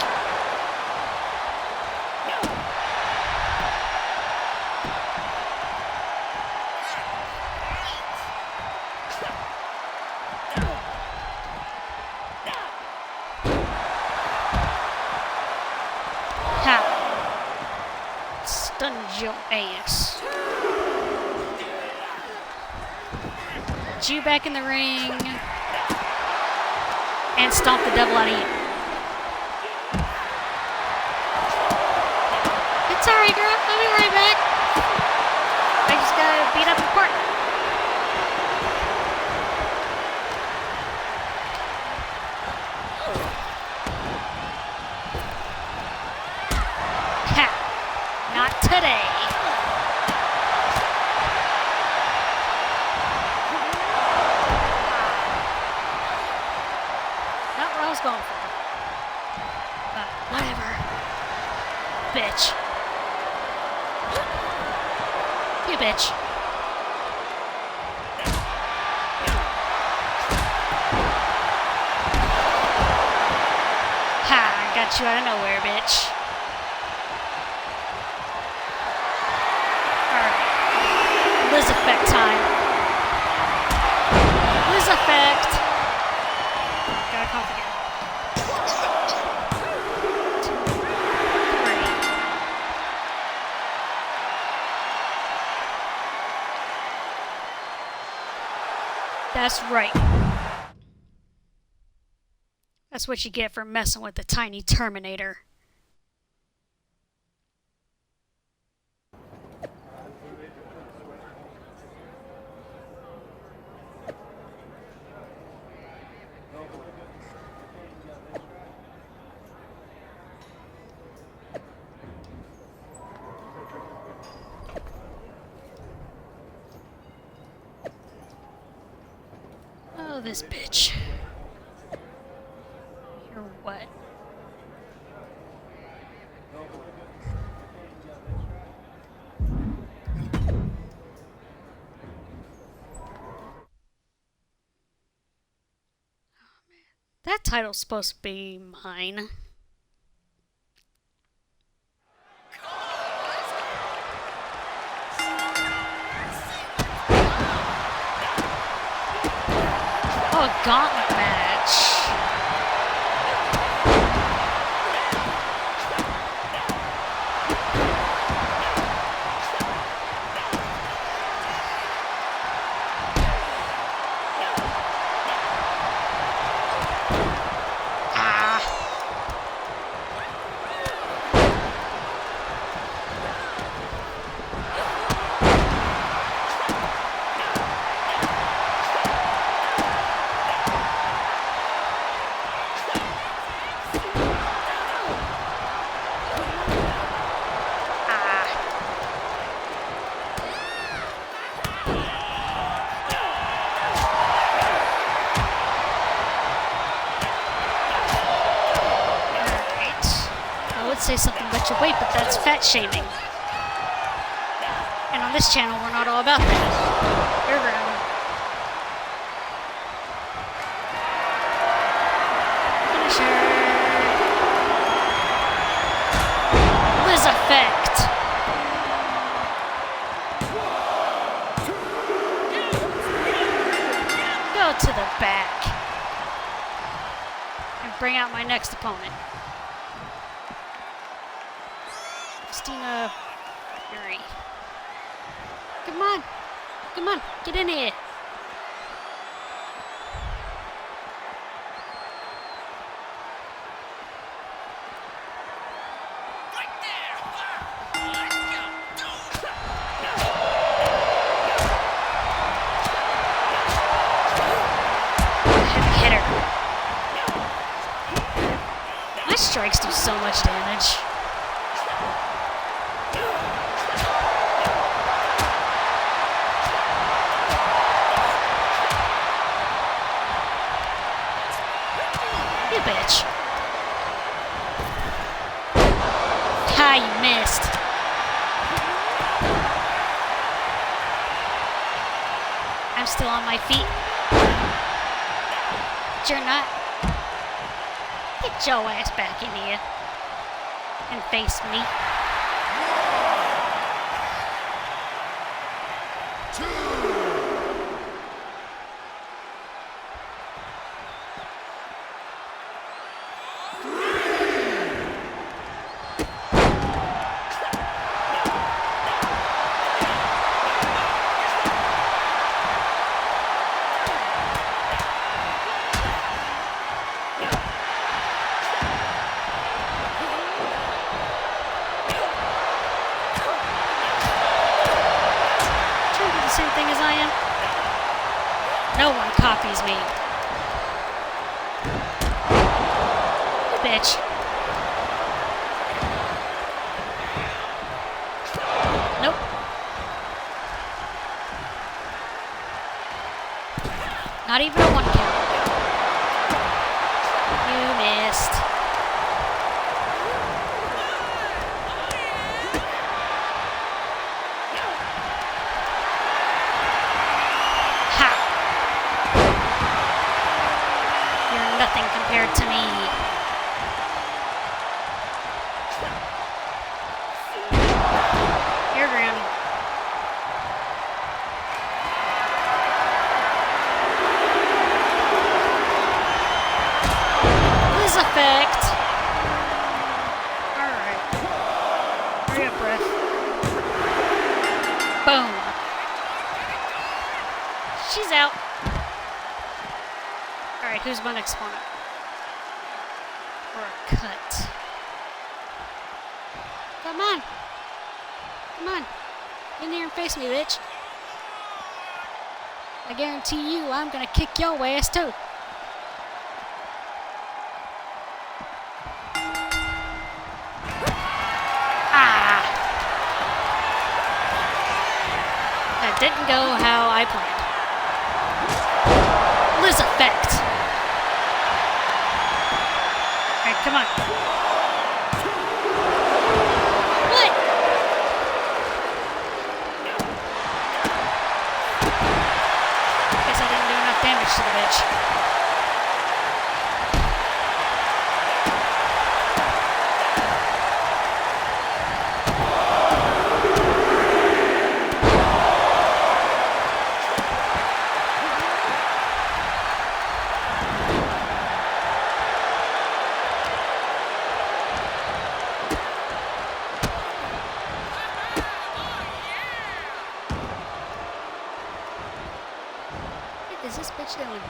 Ha. Stunned your ass. Get you back in the ring. And stomp the devil out of you. It's alright, girl. I'll be right back. I just gotta beat up your partner. Ha! Not today. Not what I was going for. But whatever. Bitch. You bitch. Ha! I got you out of nowhere, bitch. Alright. Liz effect time. Liz effect. Gotta cough again. 2, 3. That's right. That's what you get for messing with the tiny Terminator. Oh, this bitch. You're what? That title's supposed to be mine. Oh, a gauntlet match. Say something about your weight, but that's fat shaming. And on this channel, we're not all about that. Finisher. bring out my next opponent. Christina Fury. Come on. Come on. Get in here. My strikes do so much damage. You bitch. Ha, you missed. I'm still on my feet. But you're not. Get your ass back in here and face me. Same thing as I am. No one copies me. You bitch. Nope. Not even a one count. You missed. Nothing compared to me. You're grounded. This effect. Alright. Hurry up, breath. Boom. She's out. Alright, who's my next opponent? Or a cut. Come on. Come on. Get in here and face me, bitch. I guarantee you I'm gonna kick your ass too. Ah! That didn't go how I planned. Liz effect. Alright, come on. What? Guess I didn't do enough damage to the bitch. What is this bitch doing?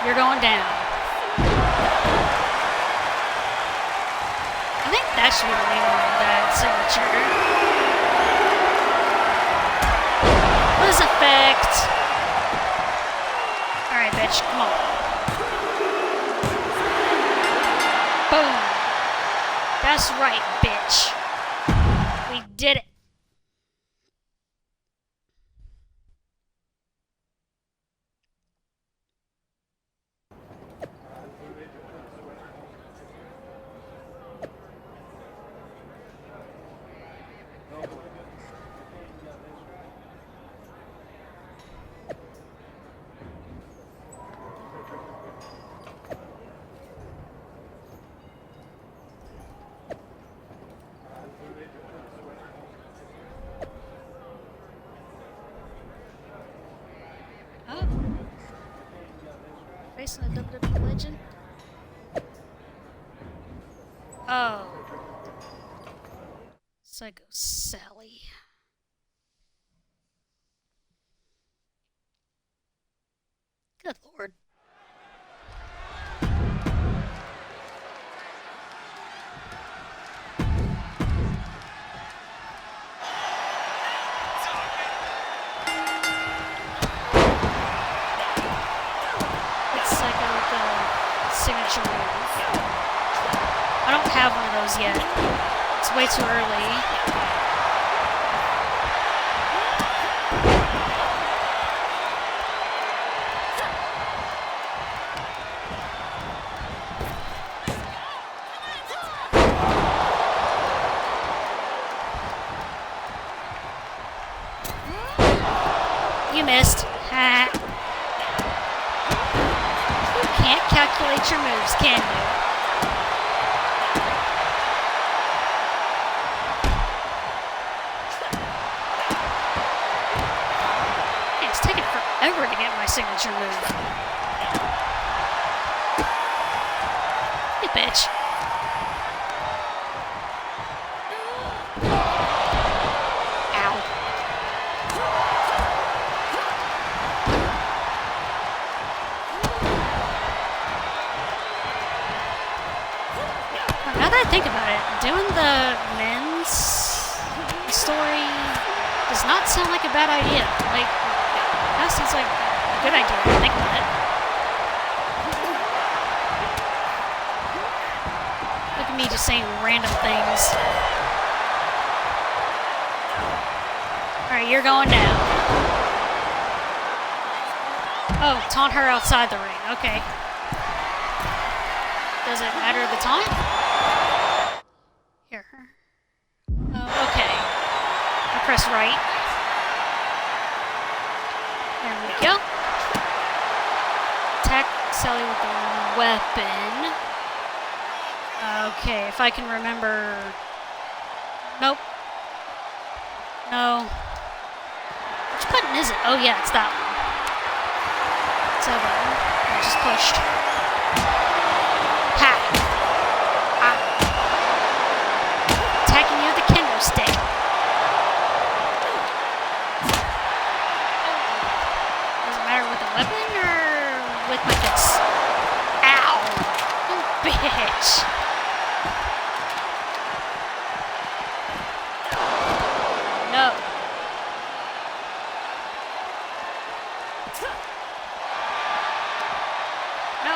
You're going down. I think that should be the name of that signature. Perfect. Alright, bitch. Come on. Boom. That's right, bitch. We did it. Facing a WWE legend? Oh. Psycho Sally. Good lord. Signature move. I don't have one of those yet. It's way too early. You missed. Ha. Can't calculate your moves, can you? Man, it's taking forever to get my signature move. You bitch. Ow. Now that I think about it, doing the men's story does not sound like a bad idea. Like, that sounds like a good idea when I think about it. Look at me just saying random things. Alright, you're going now. Oh, taunt her outside the ring. Okay. Does it matter the time? Here. Oh, okay. I press right. There we go. Attack Sally with the weapon. Okay, if I can remember... Nope. No. Which button is it? Oh yeah, it's that one. It's that button. I just pushed. Ha! Ah. Attacking you with the kendo stick. Does it matter with the weapon or with my fists? Ow! You bitch! No. No.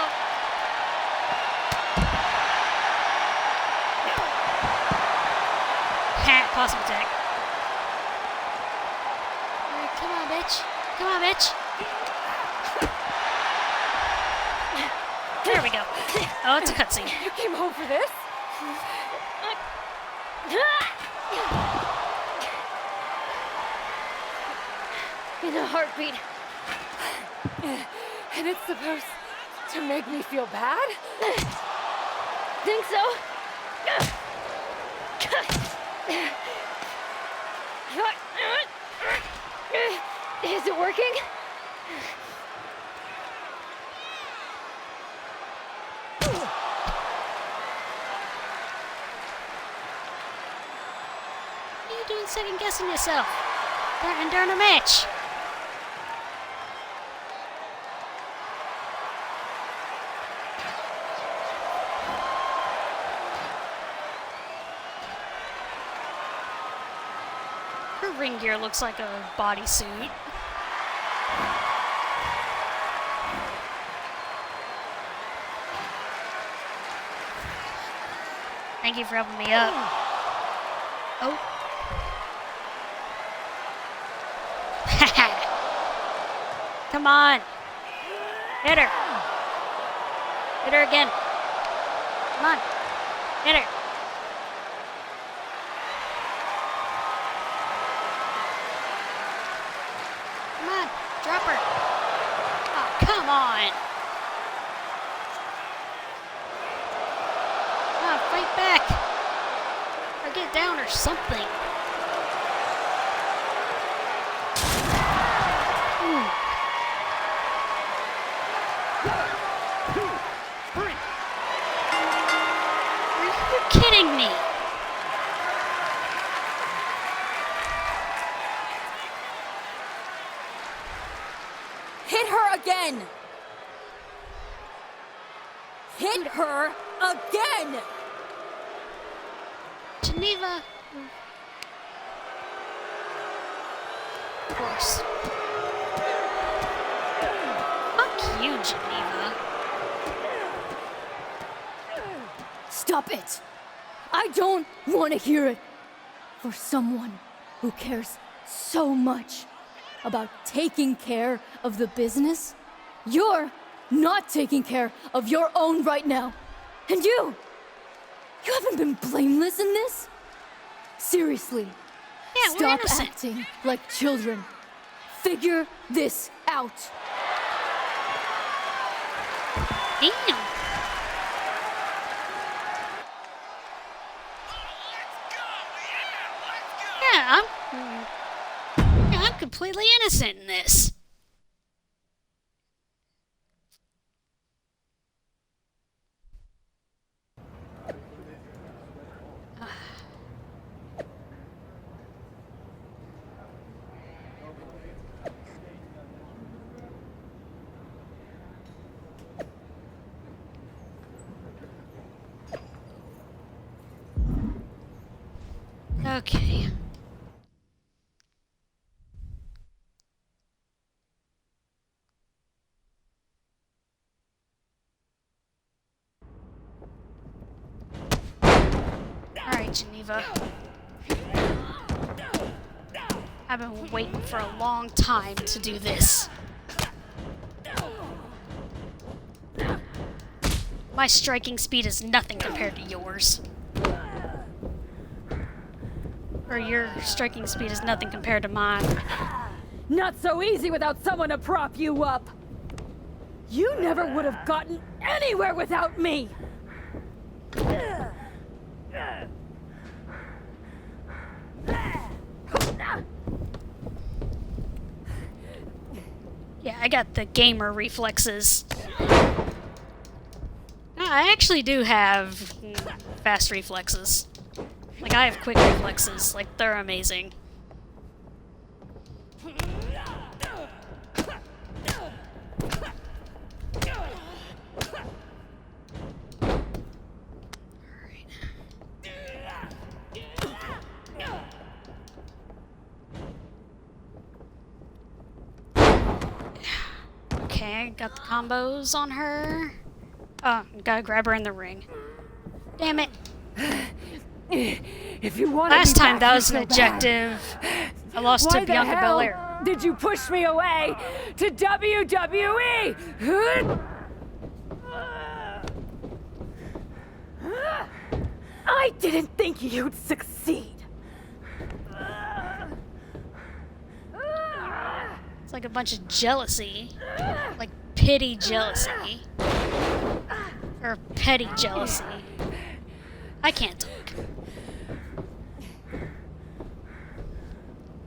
Ha! Possum attack. Alright, come on, bitch. Come on, bitch. There we go. Oh, it's a cutscene. You came home for this? In a heartbeat. And it's supposed to make me feel bad? Think so? Is it working? What are you doing second guessing yourself? And during a match. Her ring gear looks like a bodysuit. Thank you for helping me up. Oh. Come on. Hit her. Hit her again. Come on. Hit her. Come on. Drop her. Oh, come on. Come on, fight back. Or get down or something. Are you kidding me? Hit her again! Hit her again! Geneva. Of course. Fuck you, Geneva. Stop it! I don't want to hear it. For someone who cares so much about taking care of the business, you're not taking care of your own right now. And you haven't been blameless in this? Seriously, Yeah, we're stop innocent. acting like children. Figure this out. Damn. Yeah, I'm completely innocent in this. Okay. Alright, Geneva. I've been waiting for a long time to do this. My striking speed is nothing compared to yours. Or your striking speed is nothing compared to mine. Not so easy without someone to prop you up. You never would have gotten anywhere without me. Yeah, I got the gamer reflexes. I actually do have fast reflexes. Like, I have quick reflexes. Like, they're amazing. Okay, got the combos on her. Oh, gotta grab her in the ring. Damn it. If you want Last time that was an objective. I lost to Bianca Belair. Did you push me away to WWE? I didn't think you'd succeed. It's like a bunch of jealousy. Like pity jealousy. Or petty jealousy. I can't talk.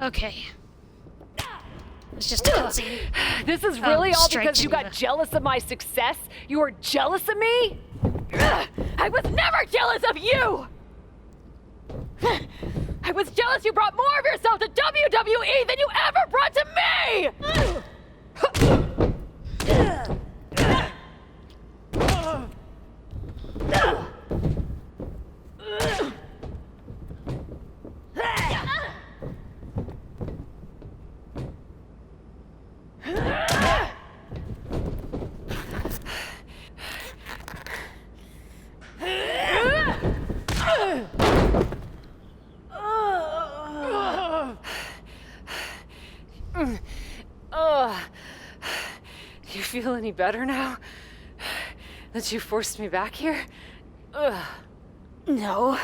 Okay. It's just a cutscene. This is really all straight because you got Geneva. jealous of my success? You were jealous of me? I was never jealous of you! I was jealous you brought more of yourself to WWE than you ever brought to me! Ugh. Do you feel any better now? That you forced me back here? Ugh. No.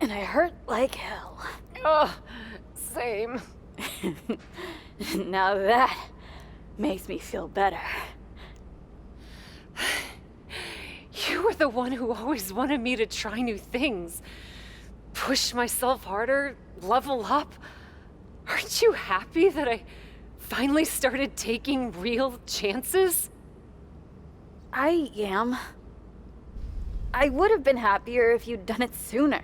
And I hurt like hell. Ugh. Same. Now that makes me feel better. You were the one who always wanted me to try new things. Push myself harder, level up. Aren't you happy that I finally started taking real chances? I am. I would have been happier if you'd done it sooner.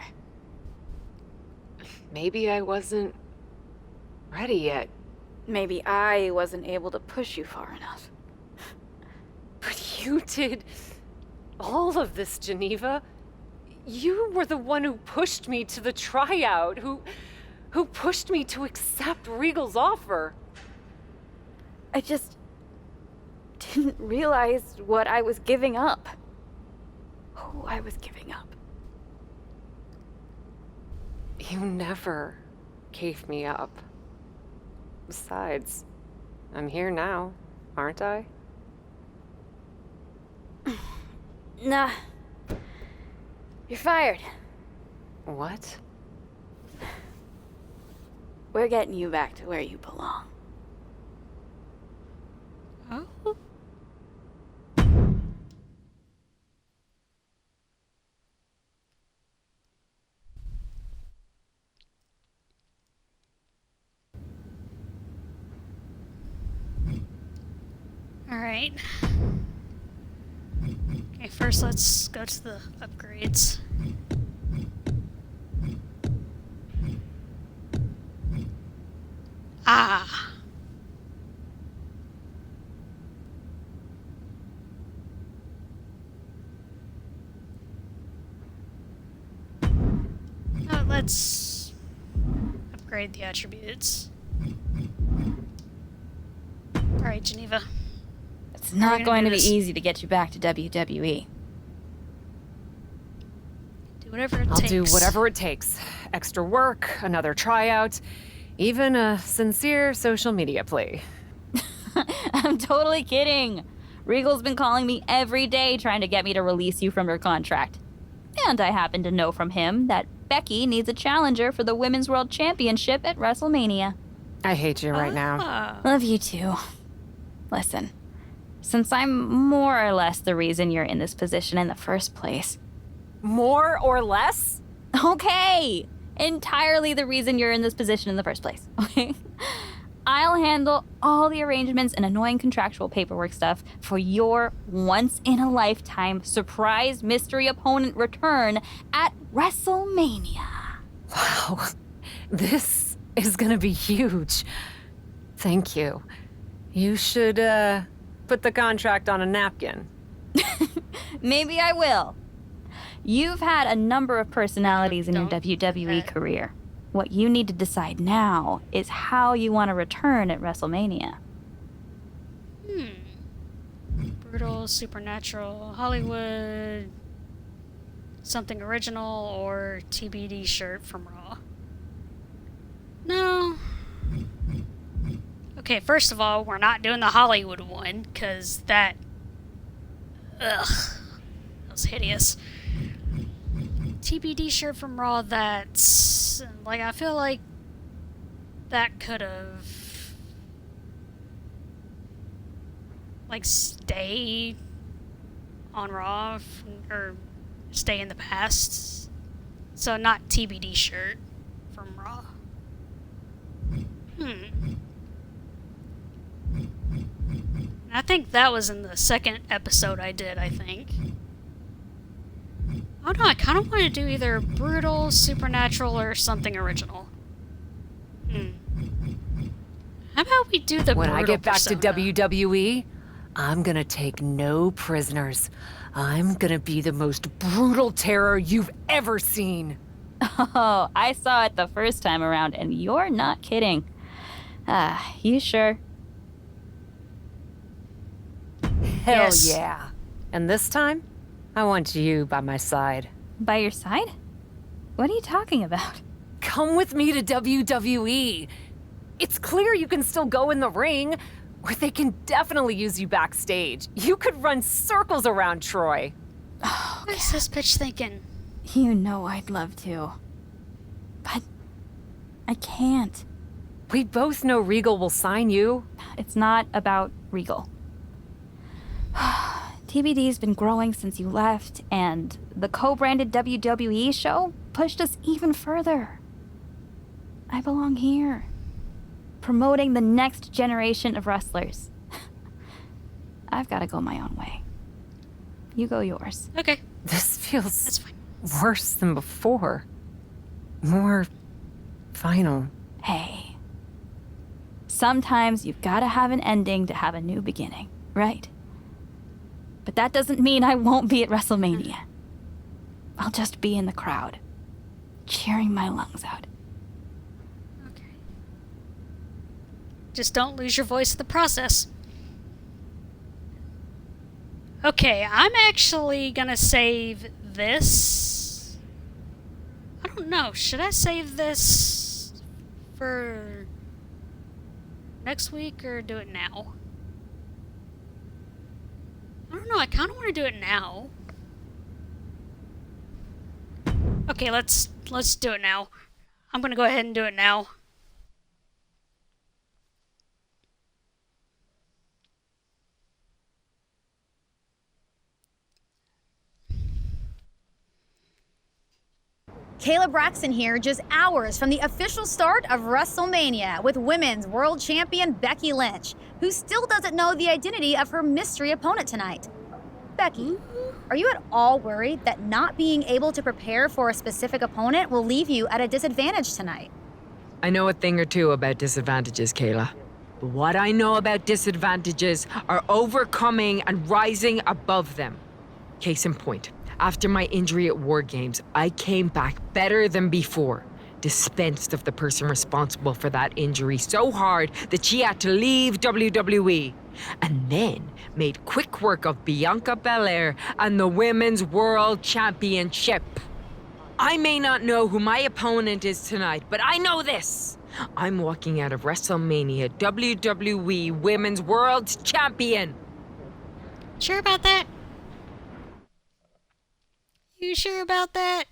Maybe I wasn't ready yet. Maybe I wasn't able to push you far enough. But you did all of this, Geneva. You were the one who pushed me to the tryout, who pushed me to accept Regal's offer. I just didn't realize what I was giving up. Who I was giving up. You never gave me up. Besides, I'm here now, aren't I? Nah. You're fired. What? We're getting you back to where you belong. Oh. All right. Okay, first let's go to the upgrades. Ah. Now let's upgrade the attributes. All right, Geneva. It's not going to be easy to get you back to WWE. Do whatever it I'll takes. do whatever it takes. Extra work, another tryout, even a sincere social media plea. I'm totally kidding. Regal's been calling me every day trying to get me to release you from your contract. And I happen to know from him that Becky needs a challenger for the Women's World Championship at WrestleMania. I hate you right now. Love you too. Listen, since I'm more or less the reason you're in this position in the first place. More or less? Okay! Entirely the reason you're in this position in the first place, okay? I'll handle all the arrangements and annoying contractual paperwork stuff for your once-in-a-lifetime surprise mystery opponent return at WrestleMania. Wow, this is gonna be huge. Thank you. You should, put the contract on a napkin. Maybe I will. You've had a number of personalities in your WWE career. What you need to decide now is how you want to return at WrestleMania. Brutal, supernatural, Hollywood, something original, or TBD shirt from Raw. No. Okay, first of all, we're not doing the Hollywood one, because that... Ugh. That was hideous. TBD shirt from Raw, that's... Like, I feel like that could have... Like, stay on Raw, or stay in the past. So, not TBD shirt from Raw. I think that was in the second episode I did, I think. Oh no, I kind of want to do either brutal, supernatural, or something original. How about we do the When brutal I get back to persona? WWE, I'm gonna take no prisoners. I'm gonna be the most brutal terror you've ever seen. Oh, I saw it the first time around, and you're not kidding. You sure? Hell Yes. yeah. And this time, I want you by my side. By your side? What are you talking about? Come with me to WWE. It's clear you can still go in the ring, or they can definitely use you backstage. You could run circles around Troy. What is this bitch thinking? You know I'd love to. But I can't. We both know Regal will sign you. It's not about Regal. TBD's been growing since you left, and the co-branded WWE show pushed us even further. I belong here, promoting the next generation of wrestlers. I've got to go my own way. You go yours. Okay. This feels That's fine. worse than before. More final. Hey, sometimes you've got to have an ending to have a new beginning, right? But that doesn't mean I won't be at WrestleMania. I'll just be in the crowd, cheering my lungs out. Okay. Just don't lose your voice in the process. Okay, I'm actually gonna save this. I don't know, should I save this for next week or do it now? I don't know, I kinda wanna do it now. Okay, let's do it now. I'm gonna go ahead and do it now. Kayla Braxton here, just hours from the official start of WrestleMania with Women's World Champion Becky Lynch, who still doesn't know the identity of her mystery opponent tonight. Becky, are you at all worried that not being able to prepare for a specific opponent will leave you at a disadvantage tonight? I know a thing or two about disadvantages, Kayla. But what I know about disadvantages are overcoming and rising above them. Case in point. After my injury at War Games, I came back better than before. Dispensed of the person responsible for that injury so hard that she had to leave WWE. And then made quick work of Bianca Belair and the Women's World Championship. I may not know who my opponent is tonight, but I know this. I'm walking out of WrestleMania WWE Women's World Champion. Sure about that? You sure about that?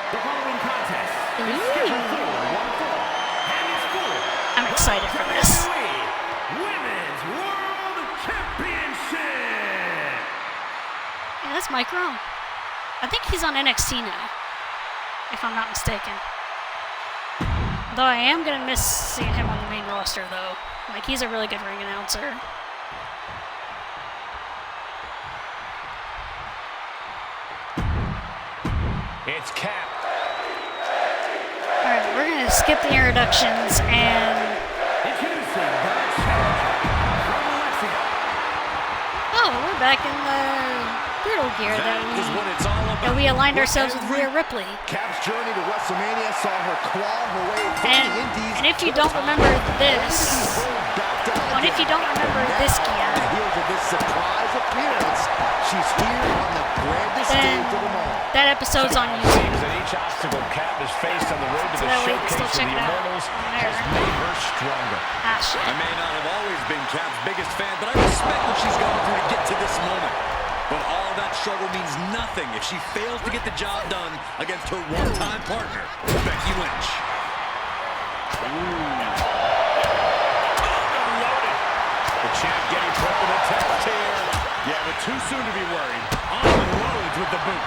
The following contest is scheduled for one fall, and it's for I'm excited for this. Women's World Championship. Yeah, that's Mike Rome. I think he's on NXT now, if I'm not mistaken. Though I am gonna miss seeing him on the main roster, though. Like, he's a really good ring announcer. It's Cap. Alright, we're gonna skip the introductions and... Introducing the challenger from Lexington. Oh, we're back in the Brutal gear that we aligned ourselves with Rhea Ripley. Cap's journey to WrestleMania saw her claw her way from the Indies. And if you don't remember this, and if you don't remember this gear, on the heels of this surprise appearance, she's here on the grandest stage of them all. That episode's on YouTube. Each obstacle Cap has faced on the road to the showcase of the Immortals has made her stronger. I may not have always been Cap's biggest fan, but I respect what she's gone through to get to this moment. But all that struggle means nothing if she fails to get the job done against her one-time partner, Becky Lynch. The champ getting put to the test here. Yeah, but too soon to be worried. On the roads with the boot.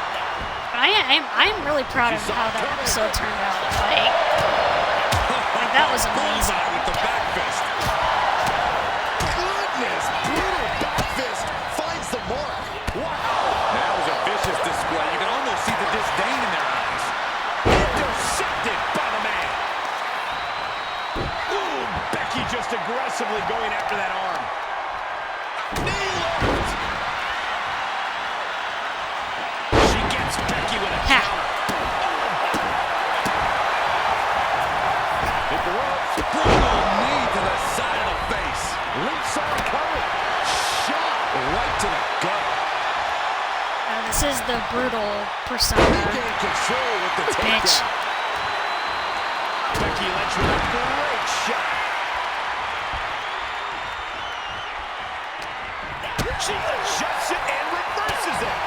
I'm really proud of how that episode turned out. Like that was amazing. With the back fist. Goodness, brutal back fist finds the mark. Wow. That was a vicious display. You can almost see the disdain in their eyes. Intercepted by the man. Ooh, Becky just aggressively going after that arm. She gets Becky with a counter. Hit the ropes. Brutal. the brutal persona. Regained control with the Bitch. takedown. Becky Lynch with a great shot. She adjusts it and reverses it.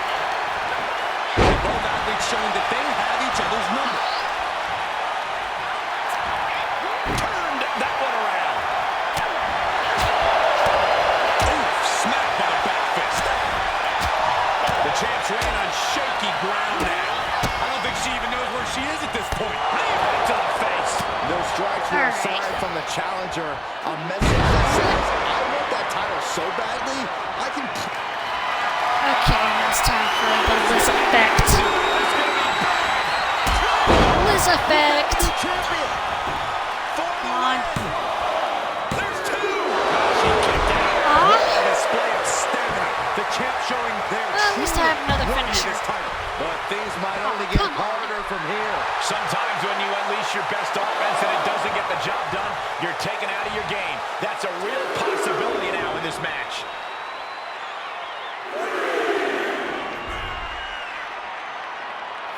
Both athletes showing that they have each other's number. Turned that one around. Oof, smacked by the back fist. The champ's laying on shaky ground now. I don't think she even knows where she is at this point. Knee right to the face. Those strikes were a sign from the challenger. A message that says, I want that title so badly, I can... Okay, now it's time for the Liz effect. Liz effect. Champion. Come on. There's two. She kicked out. What a display of stamina. The champ showing their Well, at least I have another finisher. title. But things might only get harder from here. Sometimes when you unleash your best offense and it doesn't get the job done, you're taken out of your game. That's a real possibility now in this match.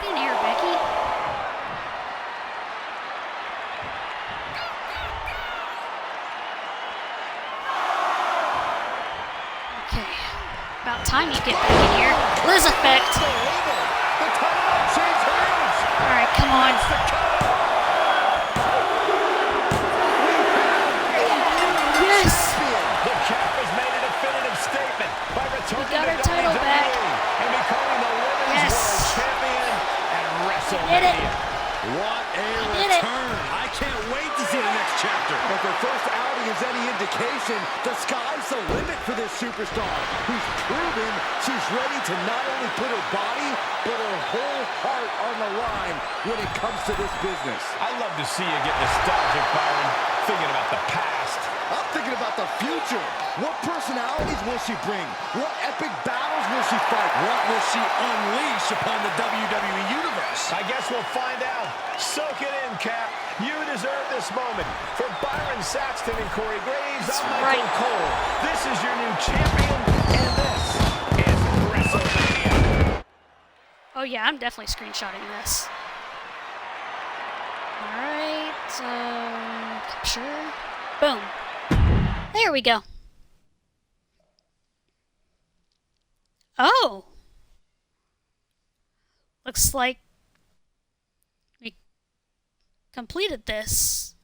Get in here, Becky. Okay. About time you get back in here. Liz effect. Alright, come on. Yes! The champ has made a definitive statement by returning We got to our title WWE back. and becoming the Women's Yes. World Champion at Did it. WrestleMania. What a did it. return. I can't wait to see the next chapter. If their first outing is any indication, the sky's the limit for this superstar, who's proven she's ready to not only put her body, but her whole heart on the line when it comes to this business. I love to see you get nostalgic, Byron, thinking about the past. I'm thinking about the future. What personalities will she bring? What epic battles will she fight? What will she unleash upon the WWE Universe? I guess we'll find out. Soak it in, Cap. You deserve this moment. For Byron Saxton and Corey Graves, I'm Michael Cole. This is your new champion, and this is WrestleMania. Oh yeah, I'm definitely screenshotting this. Alright, capture. Boom. There we go. Oh! Looks like we completed this.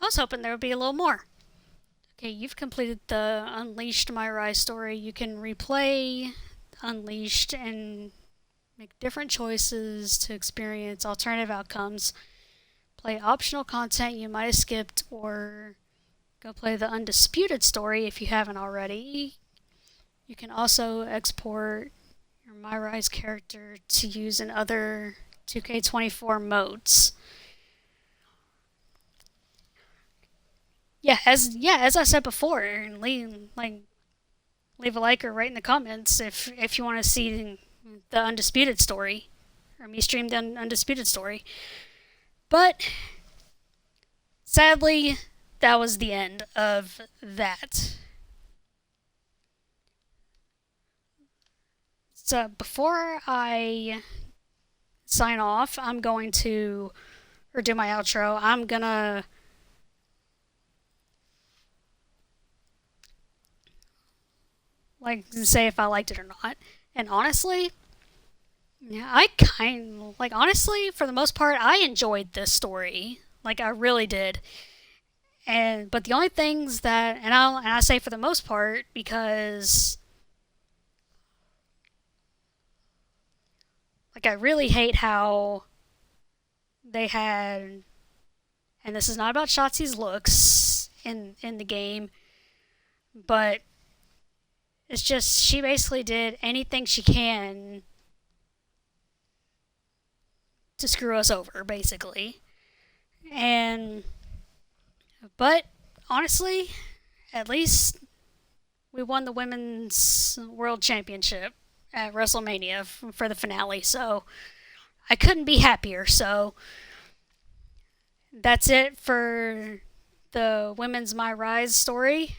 I was hoping there would be a little more. Okay, you've completed the Unleashed My Rise story. You can replay Unleashed and make different choices to experience alternative outcomes. Play optional content you might have skipped, or go play the Undisputed story if you haven't already. You can also export your My Rise character to use in other 2K24 modes. As I said before, leave a like or write in the comments if you want to see the Undisputed story, or me stream the Undisputed story. But sadly, that was the end of that. So before I sign off, I'm going to, or do my outro, I'm gonna say if I liked it or not. And honestly, yeah, honestly, for the most part, I enjoyed this story. I really did. But the only things that, and I say for the most part, because I really hate how they had, and this is not about Shotzi's looks in the game, but it's just she basically did anything she can to screw us over, basically. But honestly, at least we won the Women's World Championship at WrestleMania for the finale, so I couldn't be happier. So that's it for the Women's My Rise story.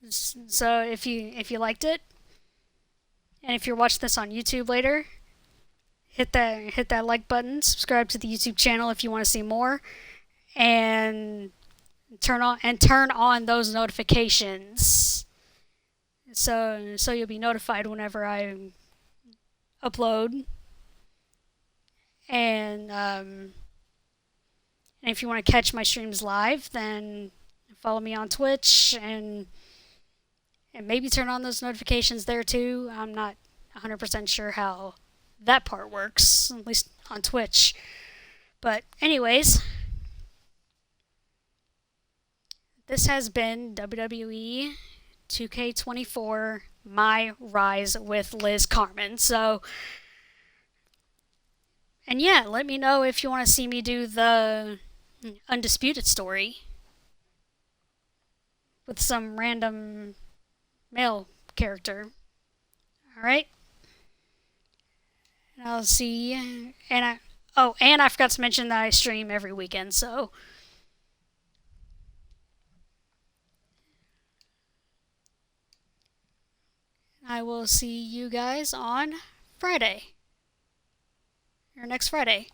So if you liked it, and if you're watching this on YouTube later, hit that like button, subscribe to the YouTube channel if you want to see more, and turn on those notifications. So you'll be notified whenever I upload. And if you want to catch my streams live, then follow me on Twitch and maybe turn on those notifications there too. I'm not 100% sure how that part works, at least on Twitch. But anyways, this has been WWE 2K24, My Rise with Liz Carmen. So, and yeah, let me know if you want to see me do the Undisputed story with some random male character. Alright? And I'll see you. And I forgot to mention that I stream every weekend, so I will see you guys on Friday. Or next Friday.